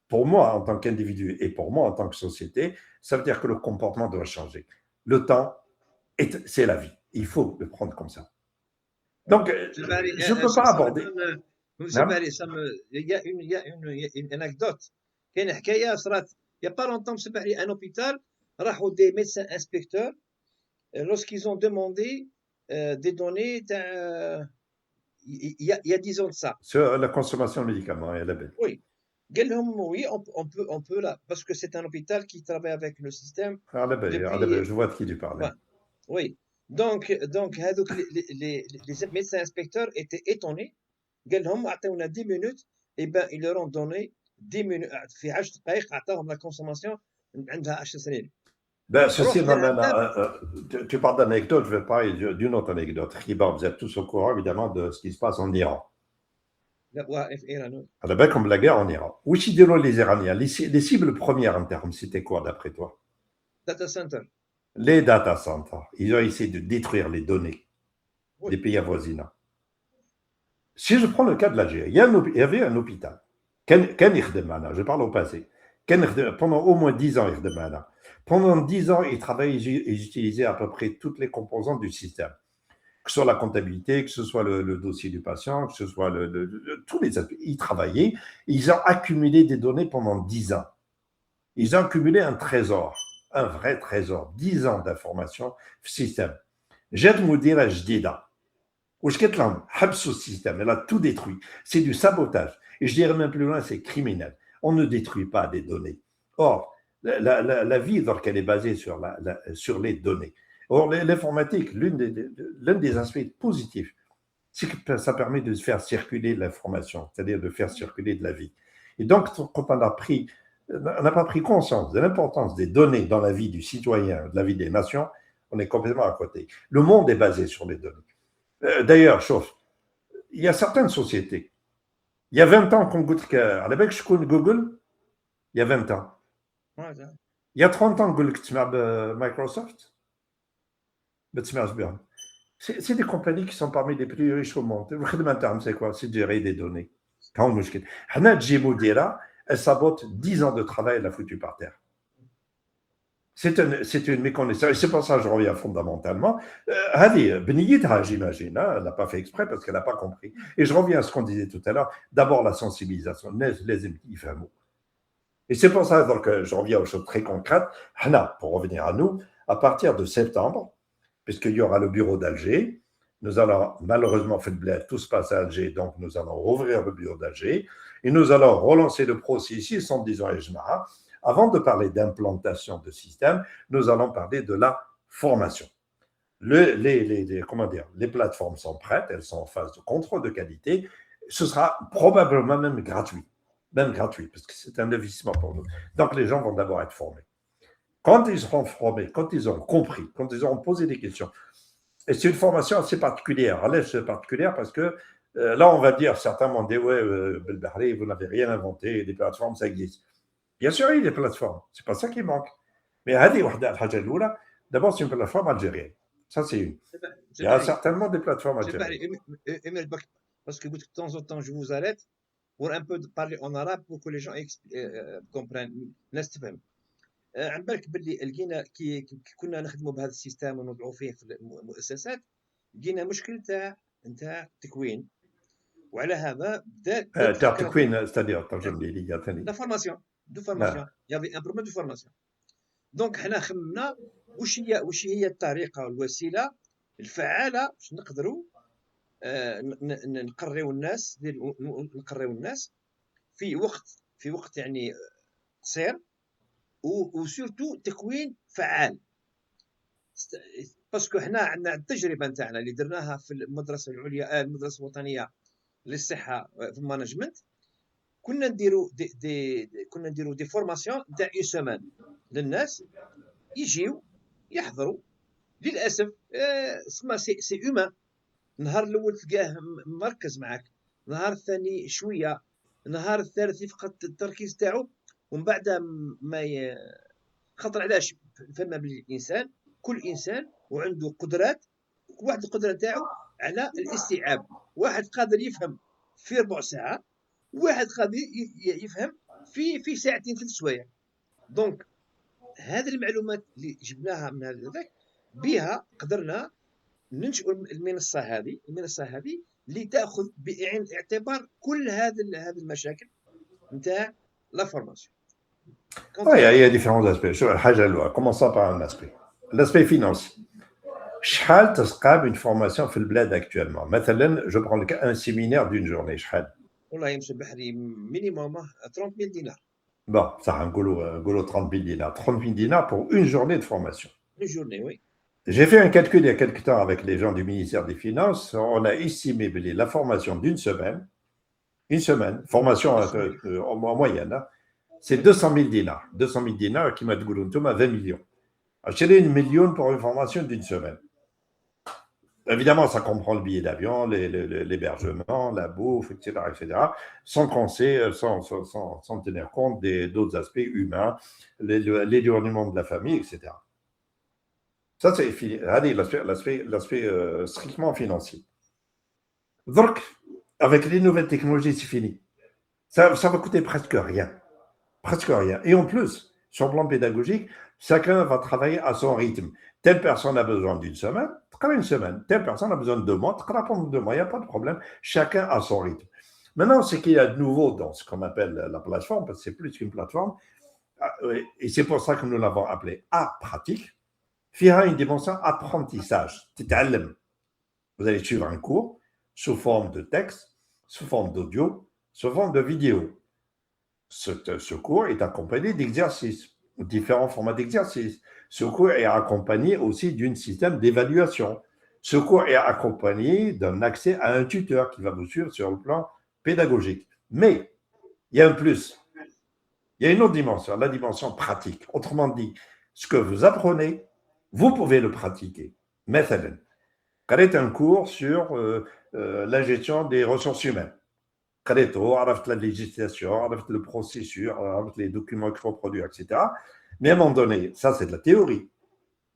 pour moi en tant qu'individu et pour moi en tant que société, ça veut dire que le comportement doit changer. Le temps, c'est la vie. Il faut le prendre comme ça. Donc, je ne peux pas aborder. Il y a une anecdote. Il y a pas longtemps, un hôpital, des médecins inspecteurs, lorsqu'ils ont demandé des données, il y a 10 ans de ça. Sur la consommation de médicaments et la bête. Oui. Oui, on peut là, parce que c'est un hôpital qui travaille avec le système. Je vois de qui tu parles. Ouais. Oui. Donc les médecins inspecteurs étaient étonnés. Ils ont 10 minutes, et ben ils leur ont donné 10 minutes. في 10 دقائق أعطاهم la consommation عندها 10 سنين. Ceci, tu parles d'anecdote, je vais parler d'une autre anecdote. Vous êtes tous au courant, évidemment, de ce qui se passe en Iran. Comme la guerre en Iran. Où sont les Iraniens? Les cibles premières en termes, c'était quoi, d'après toi? Data center. Les data centers. Ils ont essayé de détruire les données des pays avoisinants. Si je prends le cas de l'Algérie, il y avait un hôpital. Je parle au passé. Pendant au moins 10 ans, pendant 10 ans, ils travaillaient et ils utilisaient à peu près toutes les composantes du système. Que ce soit la comptabilité, que ce soit le dossier du patient, que ce soit tous les aspects. Ils travaillaient, ils ont accumulé des données pendant 10 ans. Ils ont accumulé un trésor, un vrai trésor, 10 ans d'informations système. Jed Moudira Jdida. Où ce système, elle a tout détruit. C'est du sabotage. Et je dirais même plus loin, c'est criminel. On ne détruit pas des données. Or, la vie, lorsqu'elle est basée sur les données. Or, l'informatique, l'un des aspects positifs, c'est que ça permet de faire circuler l'information, c'est-à-dire de faire circuler de la vie. Et donc, quand on n'a pas pris conscience de l'importance des données dans la vie du citoyen, de la vie des nations, on est complètement à côté. Le monde est basé sur les données. D'ailleurs, il y a certaines sociétés. Il y a 20 ans qu'on goûte à la bec, je connais Google. Il y a 20 ans. Il y a 30 ans que tu m'as Microsoft. C'est des compagnies qui sont parmi les plus riches au monde. C'est quoi? C'est de gérer des données. Elle sabote 10 ans de travail, elle l'a foutu par terre. C'est une méconnaissance. Et c'est pour ça que je reviens fondamentalement. J'imagine, elle n'a pas fait exprès parce qu'elle n'a pas compris. Et je reviens à ce qu'on disait tout à l'heure. D'abord, la sensibilisation. Et c'est pour ça que je reviens aux choses très concrètes. Pour revenir à nous, à partir de septembre, puisqu'il y aura le bureau d'Alger, nous allons malheureusement faire le bled, tout se passe à Alger, donc nous allons rouvrir le bureau d'Alger et nous allons relancer le processus en disant Ejma. Avant de parler d'implantation de système, nous allons parler de la formation. Les plateformes sont prêtes, elles sont en phase de contrôle de qualité. Ce sera probablement même gratuit. même gratuit, parce que c'est un investissement pour nous. Donc les gens vont d'abord être formés. Quand ils seront formés, quand ils auront compris, quand ils auront posé des questions, et c'est une formation assez particulière. C'est particulière parce que là, on va dire, certains m'ont dit, ouais, Belbahri, vous n'avez rien inventé, les plateformes, ça existe. Bien sûr, il y a des plateformes, c'est pas ça qui manque. Mais d'abord, c'est une plateforme algérienne. Ça, c'est une. Il y a certainement des plateformes algériennes. Parce que de temps en temps, je vous arrête pour un peu parler en arabe pour que les gens comprennent. عن بالك باللي لقينا كي كنا نخدموا بهذا السيستم ونوضعوا فيه في المؤسسات لقينا مشكل نتاع التكوين وعلى هذا بدا التكوين c'est-à-dire ترجم لي ليا ثاني لا فورماسيون دو فورماسيون يافي ان بروبليم دو فورماسيون دونك حنا خممنا واش هي الطريقه والوسيله الفعاله باش نقدروا نقريو الناس في وقت يعني قصير وسورتو تكوين فعال باسكو حنا عندنا التجربه نتاعنا اللي درناها في المدرسه العليا المدرسه الوطنيه للصحه في المانجمنت كنا نديرو دي فورماسيون نتاع اون سيمين للناس يجيو يحضروا للاسف سما سي اومان النهار الاول تلقاه مركز معك النهار الثاني شويه النهار الثالث يفقد التركيز تاعو ومن بعد ما خاطر علاش فما بالانسان كل انسان وعنده قدرات واحد القدره تاعو على الاستيعاب واحد قادر يفهم في ربع ساعه واحد قادر يفهم في ساعتين 3 سوايع دونك هذه المعلومات اللي جبناها من هذاك بها قدرنا ننشئ المنصه هذه اللي تاخذ بعين الاعتبار كل هذه المشاكل نتاع لا فورماسيون. Oui, il y a différents aspects. Commençons par un aspect. L'aspect financier. شحال تسقى une formation في البلاد actuellement. مثلا, je prends le cas un séminaire d'une journée. شحال؟ والله يمشي بحري minimum 30 000 dinars. Bon, ça un 30 000 dinars. 30 000 dinars pour une journée de formation. Une journée, oui. J'ai fait un calcul il y a quelque temps avec les gens du ministère des Finances. On a estimé la formation d'une semaine. Une semaine, formation en moyenne, hein, c'est 200 000 dinars. 200 000 dinars qui m'a dit 20 millions. Acheter 1 million pour une formation d'une semaine. Évidemment, ça comprend le billet d'avion, l'hébergement, la bouffe, etc., sans tenir compte d'autres aspects humains, l'éloignement de la famille, etc. Ça, c'est l'aspect strictement financier. Donc, avec les nouvelles technologies, c'est fini. Ça va coûter presque rien. Presque rien. Et en plus, sur le plan pédagogique, chacun va travailler à son rythme. Telle personne a besoin d'une semaine, travaille une semaine. Telle personne a besoin de 2 mois, travaille pendant 2 mois. Il n'y a pas de problème. Chacun a son rythme. Maintenant, ce qu'il y a de nouveau dans ce qu'on appelle la plateforme, parce que c'est plus qu'une plateforme, et c'est pour ça que nous l'avons appelé pratique, il y a une dimension apprentissage. Vous allez suivre un cours sous forme de texte, sous forme d'audio, sous forme de vidéo. Ce cours est accompagné d'exercices, différents formats d'exercices. Ce cours est accompagné aussi d'un système d'évaluation. Ce cours est accompagné d'un accès à un tuteur qui va vous suivre sur le plan pédagogique. Mais il y a un plus. Il y a une autre dimension, la dimension pratique. Autrement dit, ce que vous apprenez, vous pouvez le pratiquer. مثلا, قريت un cours sur la gestion des ressources humaines. قريته, عرفت la législation, عرفت le processus, عرفت les documents qu'il faut produire, etc. Mais à un moment donné, ça c'est de la théorie.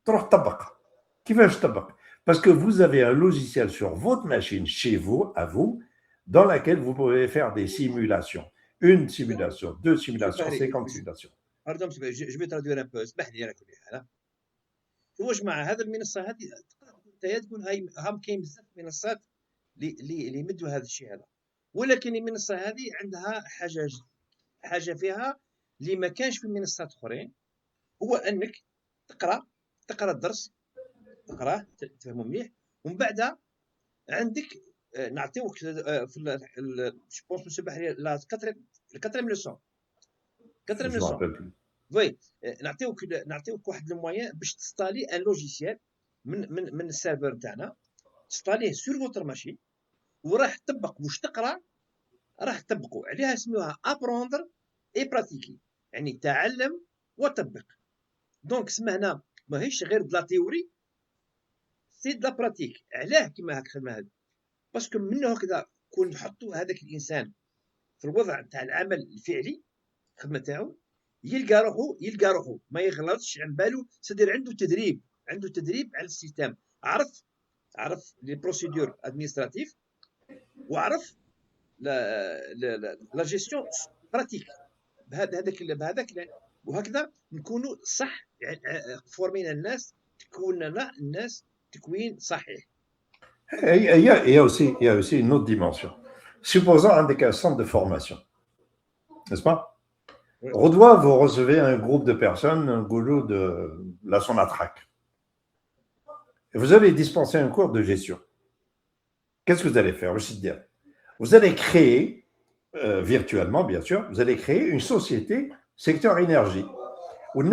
تروح تطبق. كيفاش تطبق? Parce que vous avez un logiciel sur votre machine chez vous, à vous, dans laquelle vous pouvez faire des simulations. Une simulation, 2 simulations, 50 simulations. Pardon, je vais traduire un peu. اسمح لي على كل حال. هو جماعة هذا المنصة هذه تقول هاي كاين بزاف منصات اللي يمدوا هذا الشيء هذا. ولكن المنصة هذه عندها حاجة فيها اللي ما كانش في منصات أخرين هو أنك تقرأ الدرس تقراه تفهمه مليح ومن بعد عندك نعطيوك في جوبونس مسبح لا 4 ليسون وي نعطيوك واحد الموين باش تستالي ان لوجيسيال من السيرفر تاعنا تستاليه سور فوتر ماشين وراح تطبق واش تقرا راح طبقوا عليها، سموها ابروندر اي براتيكي، يعني تعلم وطبق. دونك سمعنا ماهيش غير دلا تيوري، سي دلا براتيك. علاه كيما هاك الخدمه هذه؟ باسكو منه هكذا كون نحطوا هذاك الانسان في الوضع تاع العمل الفعلي، الخدمه تاعو يلقى روحو ما يغلطش عن بالو، سدير عنده تدريب على السيستم، عرف لي بروسيدور ادمينستراتيف، وعرف لا جيستيون براتيك بهذاك وهكذا نكونوا صح، يعني فورمينا الناس، تكون لنا الناس تكوين صحيح. Il y a aussi une autre dimension. Supposons un centre de formation, n'est-ce pas? Oui. Rodois, vous recevez un groupe de personnes, un goulot de la Sonatrach. Vous allez dispenser un cours de gestion. Qu'est-ce que vous allez faire? Vous allez créer, virtuellement bien sûr, vous allez créer une société secteur énergie. Où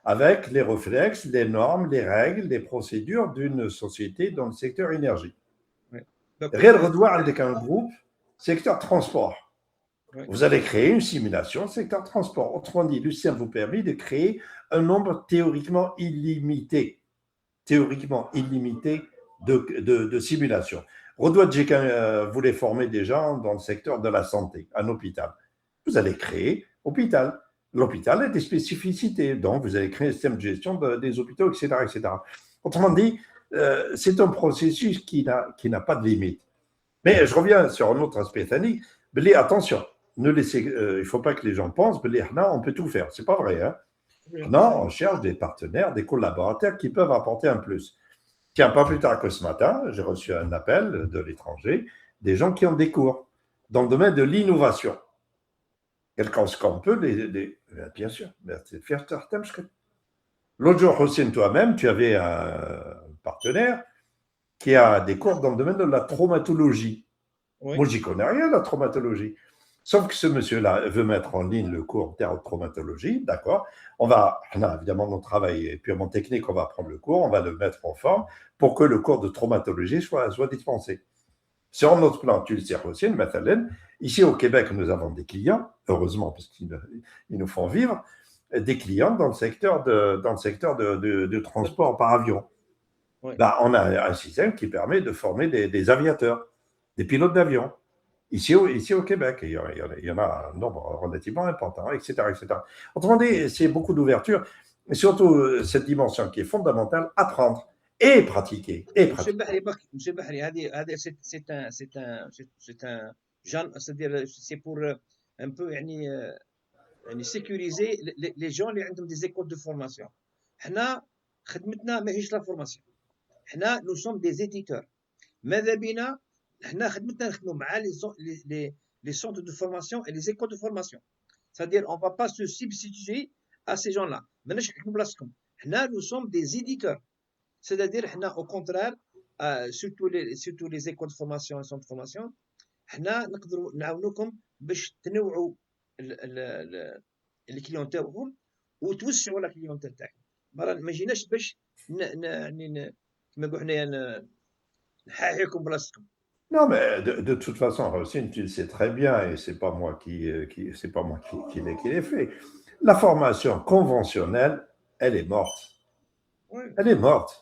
avec les réflexes, les normes, les règles, les procédures d'une société dans le secteur énergie. Avec un groupe secteur transport. Vous allez créer une simulation secteur transport. Autrement dit, Lucien vous permet de créer un nombre théoriquement illimité de simulations. Rodouat voulait former des gens dans le secteur de la santé, un hôpital. Vous allez créer hôpital. L'hôpital a des spécificités, donc vous allez créer un système de gestion des hôpitaux, etc. etc. Autrement dit, c'est un processus qui n'a pas de limite. Mais je reviens sur un autre aspect, Tani. Attention, il ne faut pas que les gens pensent que on peut tout faire. Ce n'est pas vrai. Hein? Non, on cherche des partenaires, des collaborateurs qui peuvent apporter un plus. Tiens, pas plus tard que ce matin, j'ai reçu un appel de l'étranger, des gens qui ont des cours dans le domaine de l'innovation. Qu'on peut, bien sûr, faire certains. L'autre jour, Hossein, toi-même, tu avais un partenaire qui a des cours dans le domaine de la traumatologie. Oui. Moi, j'y connais rien, la traumatologie. Sauf que ce monsieur-là veut mettre en ligne le cours de traumatologie, d'accord. Évidemment, mon travail est purement technique, on va prendre le cours, on va le mettre en forme pour que le cours de traumatologie soit dispensé. Sur notre plan, tu le sais aussi, ici au Québec, nous avons des clients, heureusement, parce qu'ils nous font vivre, des clients dans le secteur de transport par avion. Oui. On a un système qui permet de former des aviateurs, des pilotes d'avion. Ici au Québec, il y en a un nombre relativement important, etc. etc. Autrement dit, c'est beaucoup d'ouverture, mais surtout cette dimension qui est fondamentale, apprendre et pratiquer. Monsieur Bahri, c'est un genre, c'est-à-dire c'est pour un peu sécuriser les gens اللي عندهم des écoles de formation. حنا خدمتنا ماهيش لا فورماسيون، حنا nous sommes des éditeurs. ماذا بينا حنا خدمتنا نخدموا مع les centres de formation et les écoles de formation. C'est-à-dire on va pas se substituer à ces gens-là. ماناش نحكموا بلاصتكم. حنا nous sommes des éditeurs. C'est-à-dire حنا au contraire surtout les écoles de formation et les centres de formation, حنا نقدروا نعاونوكم باش تنوعوا الكليون تاعهم وتوسعوا لا كليون تاعكم. ما جيناش باش كما نقولوا حنايا نحاحيكم بلاصتكم. Non, mais de toute façon, Rosine, tu le sais très bien, et c'est pas moi qui l'ai fait. La formation conventionnelle, elle est morte. Oui. Elle est morte.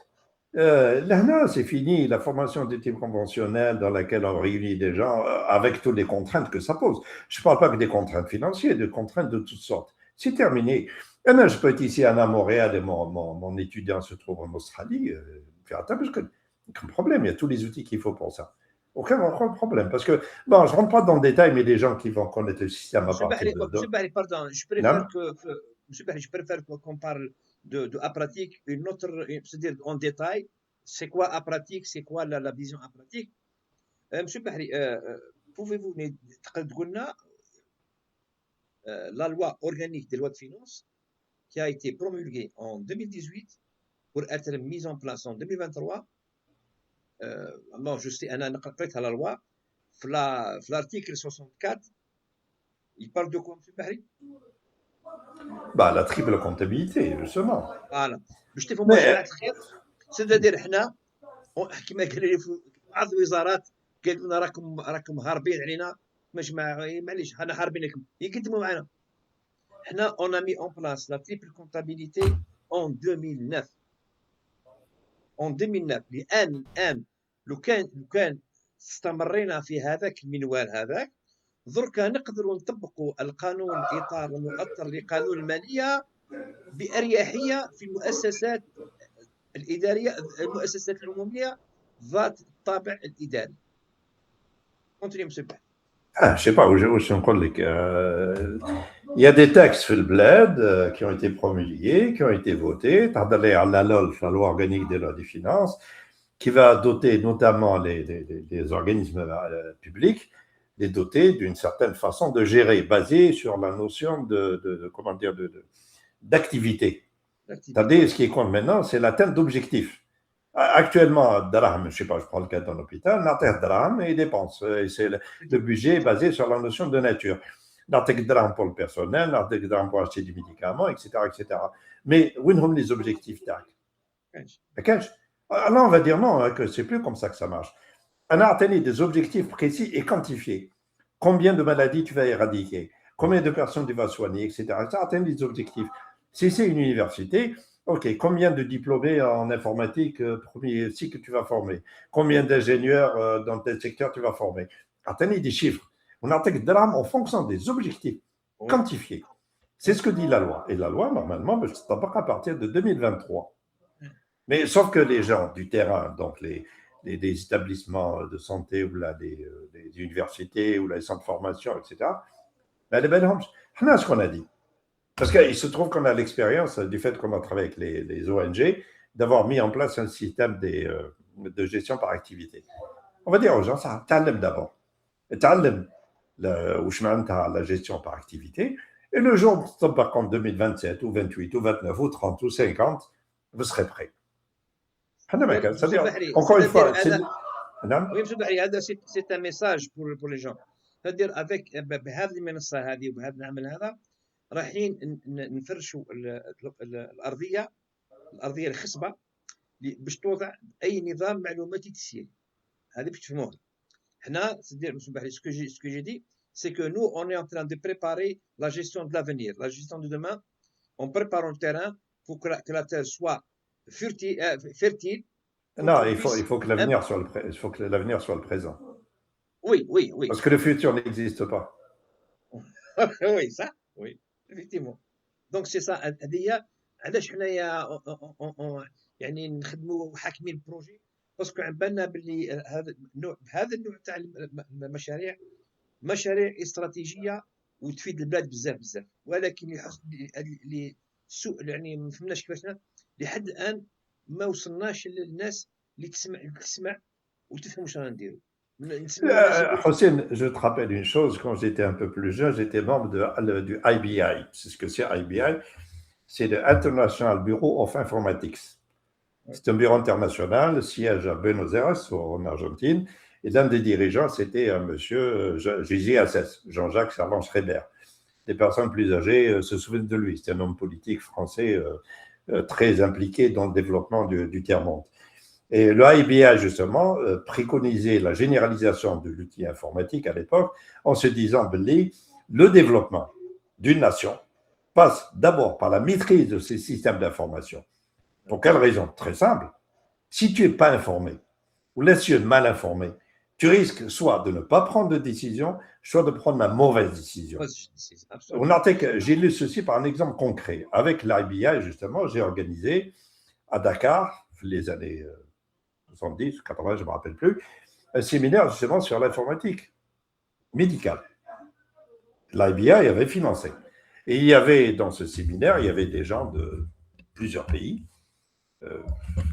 Là, c'est fini. La formation de type conventionnel dans laquelle on réunit des gens avec toutes les contraintes que ça pose. Je ne parle pas que des contraintes financières, des contraintes de toutes sortes. C'est terminé. Et là, je peux être ici à Montréal et mon étudiant se trouve en Australie. Faire attention, parce que aucun problème, il y a tous les outils qu'il faut pour ça. Aucun problème. Parce que, bon, je ne rentre pas dans le détail, mais les gens qui vont connaître le système à partir de... Monsieur Bahri, pardon, je préfère qu'on parle de pratique, une autre, c'est-à-dire en détail, c'est quoi à pratique, c'est quoi la vision à pratique. Monsieur Bahri, pouvez-vous dire la loi organique des lois de finances qui a été promulguée en 2018 pour être mise en place en 2023. Non, je sais, أنا قرأت la loi, في l'article 64, il parle de quoi, monsieur Bahri? La triple comptabilité, justement. Voilà. باش تفهموا جماعة الخير، c'est-à-dire حنا كما قال لي في بعض الوزارات قالوا لنا راكم هاربين علينا معليش انا حاربينكم يقدموا معنا. احنا on a mis en place la triple comptabilité en 2009. en 2009 الان لو كان استمرينا في هذاك المنوال هذاك، دركا نقدروا نطبقوا القانون الاطار المؤطر لقانون الماليه باريحيه في المؤسسات الاداريه، المؤسسات العموميه ذات الطابع الاداري. كونتينيو مسيو بحر. Je sais pas واش نقول لك. Il y a des textes في البلاد qui ont été promulgués, qui ont été votés. تهضر لي على la LOLF, la loi organique des lois des finances, qui va doter notamment les organismes publics, les doter d'une certaine façon de gérer, basée sur la notion comment dire, d'activité. C'est-à-dire, ce qui compte maintenant, c'est l'atteinte d'objectifs. Actuellement, Draham, je ne sais pas, je prends le cas d'un hôpital, Nater Draham et dépenses. Et c'est le budget est basé sur la notion de nature. Nater Draham pour le personnel, Nater Draham pour acheter des médicaments, etc. etc. Mais où sont les objectifs TAC? Alors, on va dire non, que c'est plus comme ça que ça marche. On a atteint des objectifs précis et quantifiés. Combien de maladies tu vas éradiquer? Combien de personnes tu vas soigner, etc. Ça atteint des objectifs. Si c'est une université, ok, combien de diplômés en informatique premier cycle tu vas former? Combien d'ingénieurs dans tel secteur tu vas former? Atteindre des chiffres. On attaque de l'âme en fonction des objectifs quantifiés. C'est ce que dit la loi. Et la loi, normalement, c'est à partir de 2023. Mais sauf que les gens du terrain, donc les établissements de santé ou là, des universités ou les centres de formation, etc., ben, ce qu'on a dit. Parce qu'il se trouve qu'on a l'expérience du fait qu'on a travaillé avec les ONG, d'avoir mis en place un système de gestion par activité. On va dire aux gens, ça, t'allem d'abord. T'allem la gestion par activité. Et le jour, par contre, 2027 ou 28 ou 29 ou 30 ou 50, vous serez prêts. C'est-à-dire, encore une fois, c'est un message pour les gens. C'est-à-dire, avec بهذه المنصة هذه وبهذا العمل هذا رايحين نفرشوا الارضيه الخصبه باش توضع اي نظام معلوماتي تسييري. هذه باش تفهموها. حنا سيدي مسبح لي سكو جي دي سي كو نو اون اي ان تران دو بريباري لا جيستيون دو لافينير, لا جيستيون دو دومان, en préparant le terrain pour que la terre soit fertile. Non, il faut que l'avenir soit le présent. Oui. Parce que le futur n'existe pas. Oui, ça, oui. effectivement. دونك سي سا. هذه هي علاش حنايا يعني نخدموا حاكمين البروجي، باسكو عن بالنا باللي هذا النوع تاع المشاريع مشاريع استراتيجيه وتفيد البلاد بزاف، ولكن اللي سوء يعني ما فهمناش كيفاش لحد الان ما وصلناش للناس اللي تسمع وتفهم واش رانا نديرو. Hossein, je te rappelle une chose, quand j'étais un peu plus jeune, j'étais membre du IBI. C'est ce que c'est IBI, c'est le International Bureau of Informatics. C'est un bureau international, siège à Buenos Aires, en Argentine, et l'un des dirigeants, c'était un monsieur JJSS, Jean-Jacques Servan-Schreiber. Les personnes plus âgées se souviennent de lui. C'est un homme politique français très impliqué dans le développement du tiers-monde. Et le IBI, justement, préconisait la généralisation de l'outil informatique à l'époque en se disant que le développement d'une nation passe d'abord par la maîtrise de ces systèmes d'information. Pour quelle raison? Très simple. Si tu n'es pas informé ou laissez mal informé, tu risques soit de ne pas prendre de décision, soit de prendre la mauvaise décision. J'ai lu ceci par un exemple concret. Avec l'IBI, justement, j'ai organisé à Dakar, les années 70, 80, je ne me rappelle plus, un séminaire justement sur l'informatique médicale. L'IBI avait financé. Et il y avait, dans ce séminaire, il y avait des gens de plusieurs pays,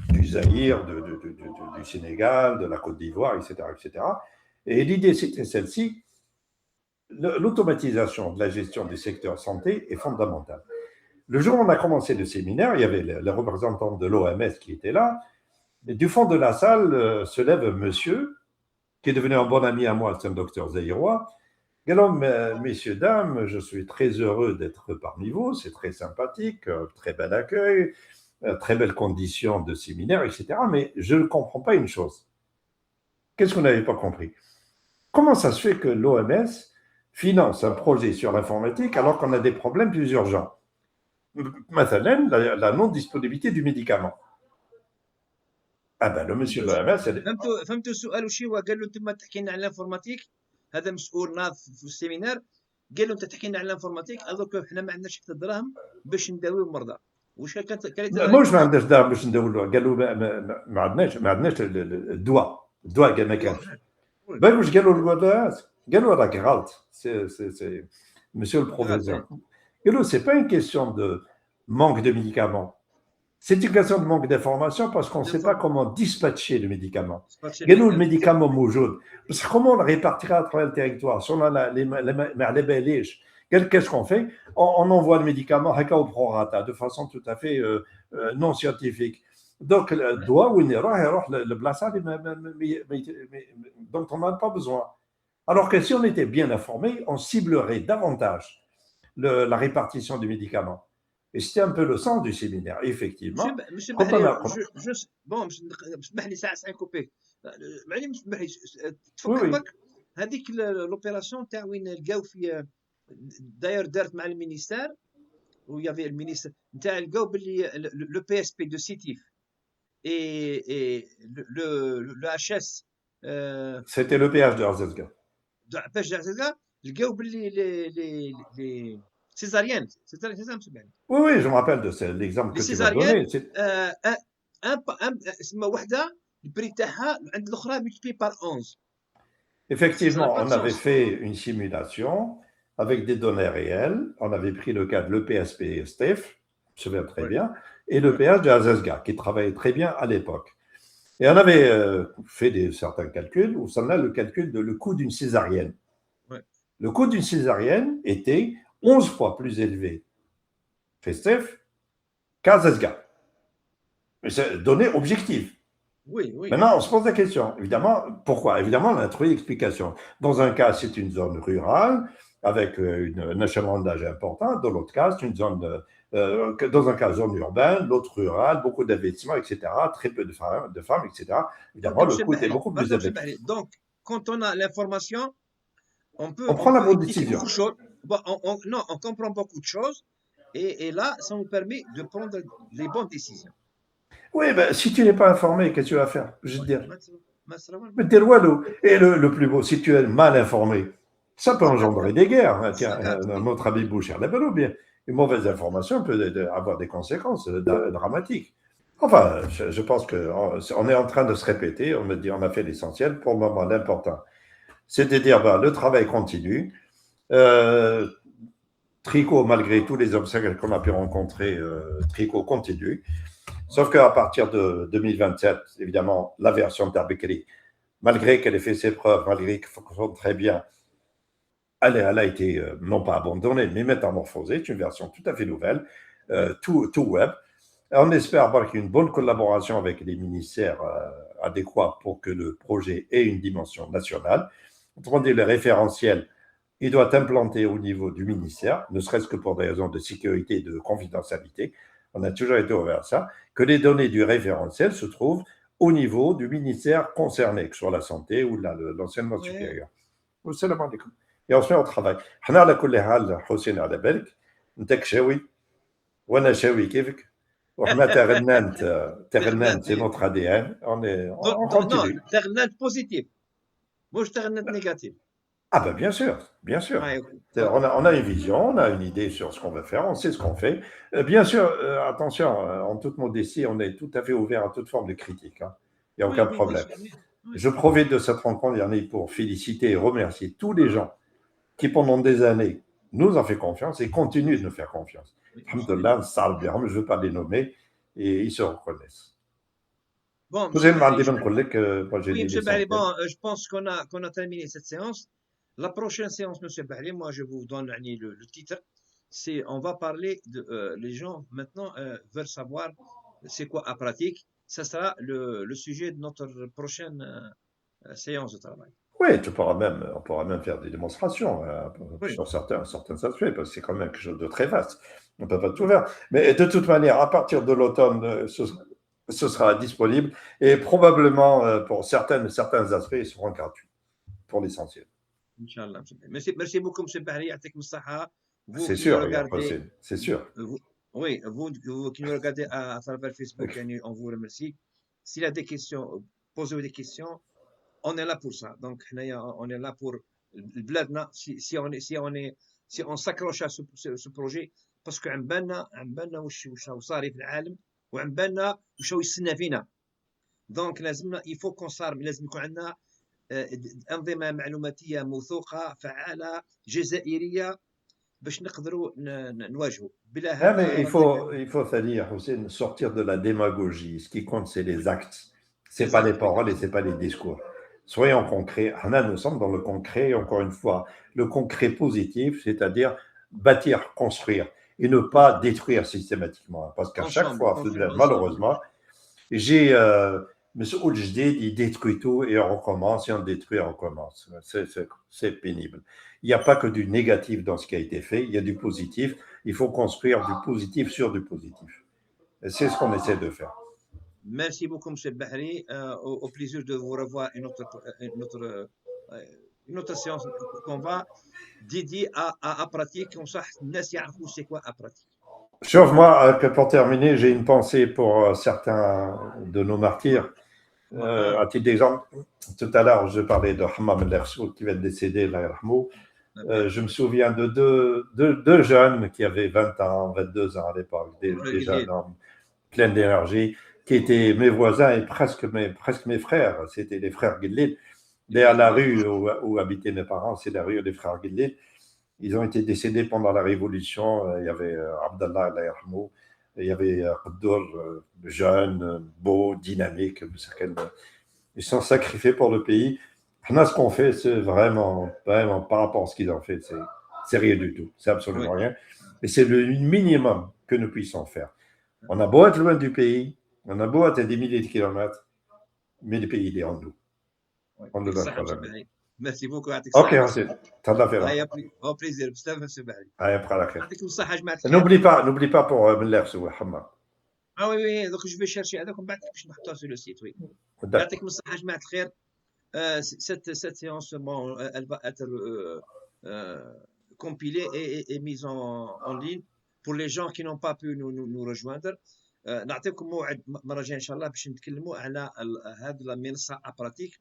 du Zaïre, du Sénégal, de la Côte d'Ivoire, etc., etc. Et l'idée, c'était celle-ci. L'automatisation de la gestion du secteur santé est fondamentale. Le jour où on a commencé le séminaire, il y avait les représentants de l'OMS qui étaient là. Et du fond de la salle se lève un monsieur qui est devenu un bon ami à moi, c'est un docteur zaïrois. Messieurs, dames, je suis très heureux d'être parmi vous, c'est très sympathique, très bel accueil, très belles conditions de séminaire, etc. Mais je ne comprends pas une chose. Qu'est-ce que vous n'avez pas compris? Comment ça se fait que l'OMS finance un projet sur l'informatique alors qu'on a des problèmes plus urgents? مثلا la non-disponibilité du médicament. Ah ben le monsieur de l'OMS, فهمتوا السؤال وش هو؟ قال له انت ما تحكي لنا على الانفورماتيك، هذا مسؤول ناض في السيمينار، قال له انت تحكي لنا على الانفورماتيك الوغ احنا ما عندناش حتى دراهم باش نداويو المرضى. وش كانت مش ما عندناش دراهم باش نداويو، قالوا ما عندناش الدواء قال ما كانش. بالك واش قالوا الولايات؟ قالوا راك غلط سي monsieur le professeur. قالوا c'est pas une question de manque de médicaments. C'est une question de manque d'information parce qu'on ne sait pas comment dispatcher le médicament. قالوا الميديكامون موجود بس comment on le répartira à travers le territoire si on a ما على باليش. Qu'est-ce qu'on fait? On envoie le médicament au prorata de façon tout à fait non scientifique. Donc الدواء وين يروح لبلاصه dont on n'a pas besoin. Alors que si on était bien informé, on ciblerait davantage la répartition du médicament. Et c'était un peu le sens du séminaire, effectivement. monsieur بحري bon سمح لي ساعه كوبي معلي مسمح لي تفكرك هذيك لوبيراسيون تاع وين لقاو في داير دارت مع المينيستير ويافي المينيستر نتاع لقاو باللي لو بي اس بي دو سيتيف et le HS c'était le PH de Arzezga. PH de Arzezga لقاو باللي les césariennes. Oui, je me rappelle de l'exemple que tu m'as donné. اسمها وحده البري تاعها عند الاخرى multiplié par 11. Effectivement, on avait fait une simulation avec des données réelles. On avait pris le cas de l'EPSP et STEF, je me souviens très bien, et le PH de Arzezga, qui travaillait très bien à l'époque. Et on avait fait certains calculs, où ça a le calcul de le coût d'une césarienne. Ouais. Le coût d'une césarienne était 11 fois plus élevé chez STEF qu'à Arzezga. Mais c'est donné objectif. Oui. Maintenant, on se pose la question. Évidemment, pourquoi? Évidemment, on a trouvé l'explication. Dans un cas, c'est une zone rurale avec un achalandage important. Dans l'autre cas, c'est une zone, dans un cas, zone urbaine, l'autre rurale, beaucoup d'investissements, etc. Très peu de femmes, etc. Évidemment, le coût est beaucoup plus élevé. Donc, quand on a l'information, on prend la bonne décision. On comprend beaucoup de choses. Et là, ça nous permet de prendre les bonnes décisions. Oui, ben, si tu n'es pas informé, qu'est-ce que tu vas faire? Je veux dire. Et le plus beau, si tu es mal informé, ça peut engendrer des guerres. Tiens, notre ami Boucher, bien, une mauvaise information peut avoir des conséquences dramatiques. Enfin, je pense qu'on est en train de se répéter. On a fait l'essentiel. Pour le moment, l'important, c'est de dire le travail continue. Tricot, malgré tous les obstacles qu'on a pu rencontrer, Tricot continue. Sauf qu'à partir de 2027, évidemment, la version d'Arbekeli, malgré qu'elle ait fait ses preuves, malgré qu'elle fonctionne très bien, elle a été non pas abandonnée, mais métamorphosée. C'est une version tout à fait nouvelle, tout web. On espère qu'il y ait une bonne collaboration avec les ministères adéquats pour que le projet ait une dimension nationale. Autrement dit, le référentiel, il doit être implanté au niveau du ministère, ne serait-ce que pour des raisons de sécurité et de confidentialité. On a toujours été ouvert à ça, que les données du référentiel se trouvent au niveau du ministère concerné, que ce soit la santé ou l'enseignement supérieur. Salam alaikum. Et on se met au travail. حنا على كل حال حسين على بالك انت شاوي وانا شاوي كيفك وحنا تغنان c'est notre ADN. On continue. تغنان positif. مش تغنان négatif. Ah ben bien sûr. On a une vision, on a une idée sur ce qu'on veut faire, on sait ce qu'on fait. Bien sûr, attention, en toute modestie, on est tout à fait ouvert à toute forme de critique. Il n'y a aucun problème. Je profite de cette rencontre dernière pour féliciter et remercier tous les gens qui, pendant des années, nous ont fait confiance et continuent de nous faire confiance. Alhamdulillah, je ne veux pas les nommer, et ils se reconnaissent. Bon, je pense qu'on a terminé cette séance. La prochaine séance, monsieur Bahli, moi je vous donne le titre. On va parler de les gens maintenant veulent savoir c'est quoi à pratique. Ça sera le sujet de notre prochaine séance de travail. Oui, on pourra même faire des démonstrations sur certains aspects, parce que c'est quand même quelque chose de très vaste. On ne peut pas tout faire. Mais de toute manière, à partir de l'automne, ce sera disponible et probablement pour certains aspects, ils seront gratuits. pour l'essentiel. Inch'Allah. Merci beaucoup, M. Bahri. Ya'tik Moussaha. Vous C'est qui sûr, nous il y a regardez, possible, c'est sûr. oui, vous qui nous regardez à travers Facebook, yani, on vous remercie. S'il y a des questions, posez-vous des questions. On est là pour ça. Donc, on est là pour le bladna. Si on s'accroche à ce projet, parce que عم بالنا وش صار في العالم وعم بالنا وش يستنى فينا. دونك il faut qu'on صار لازم يكون عندنا أنظمة معلوماتية موثوقة فعالة جزائرية باش نقدروا نواجهوا. بلا Ah, mais هذا il faut c'est-à-dire, Hussein, sortir de la démagogie. Ce qui compte, c'est les actes. C'est pas les Exact, oui. paroles et c'est pas les discours. Soyons concrets. Hana, nous sommes dans le concret, encore une fois, le concret positif, c'est-à-dire bâtir, construire et ne pas détruire systématiquement. Parce qu'à chaque fois, malheureusement, j'ai M. Oudjdid, il détruit tout et on recommence, et on détruit, on recommence. C'est pénible. Il n'y a pas que du négatif dans ce qui a été fait, il y a du positif. Il faut construire du positif sur du positif. Et c'est ce qu'on essaie de faire. Merci beaucoup, M. Bahri. Au plaisir de vous revoir une autre séance qu'on va dédiée à pratique. On sait c'est quoi à pratique. Sauf moi, pour terminer, j'ai une pensée pour certains de nos martyrs. À titre d'exemple, tout à l'heure, je parlais de Hammam El-Ersoul qui vient de décéder, je me souviens de deux jeunes qui avaient 20 ans, 22 ans à l'époque, des jeunes hommes pleins d'énergie, qui étaient mes voisins et presque mes frères. C'était les frères Guellid. D'ailleurs, la rue où habitaient mes parents, c'est la rue des frères Guellid. Ils ont été décédés pendant la Révolution. Il y avait Abdallah Allah yarhamou, il y avait Qaddour, jeune, beau, dynamique. Ils sont sacrifiés pour le pays. Ce qu'on fait, c'est vraiment par rapport à ce qu'ils ont fait, c'est rien du tout. C'est absolument rien. Et c'est le minimum que nous puissions faire. On a beau être loin du pays, on a beau être à des milliers de kilomètres, mais le pays, il est en nous. On ne le lâche pas jamais. Merci beaucoup. Ok, c'est au plaisir. N'oublie pas pour L'Ersoul, Hammam. Ah oui, donc je vais chercher. Donc, on va mettre sur le site, oui. Cette séance, bon, elle va être compilée et mise en ligne pour les gens qui n'ont pas pu nous rejoindre. نعطيكم موعد مرة جاية إن شاء الله باش نتكلموا على هذه المنصة أبراتيك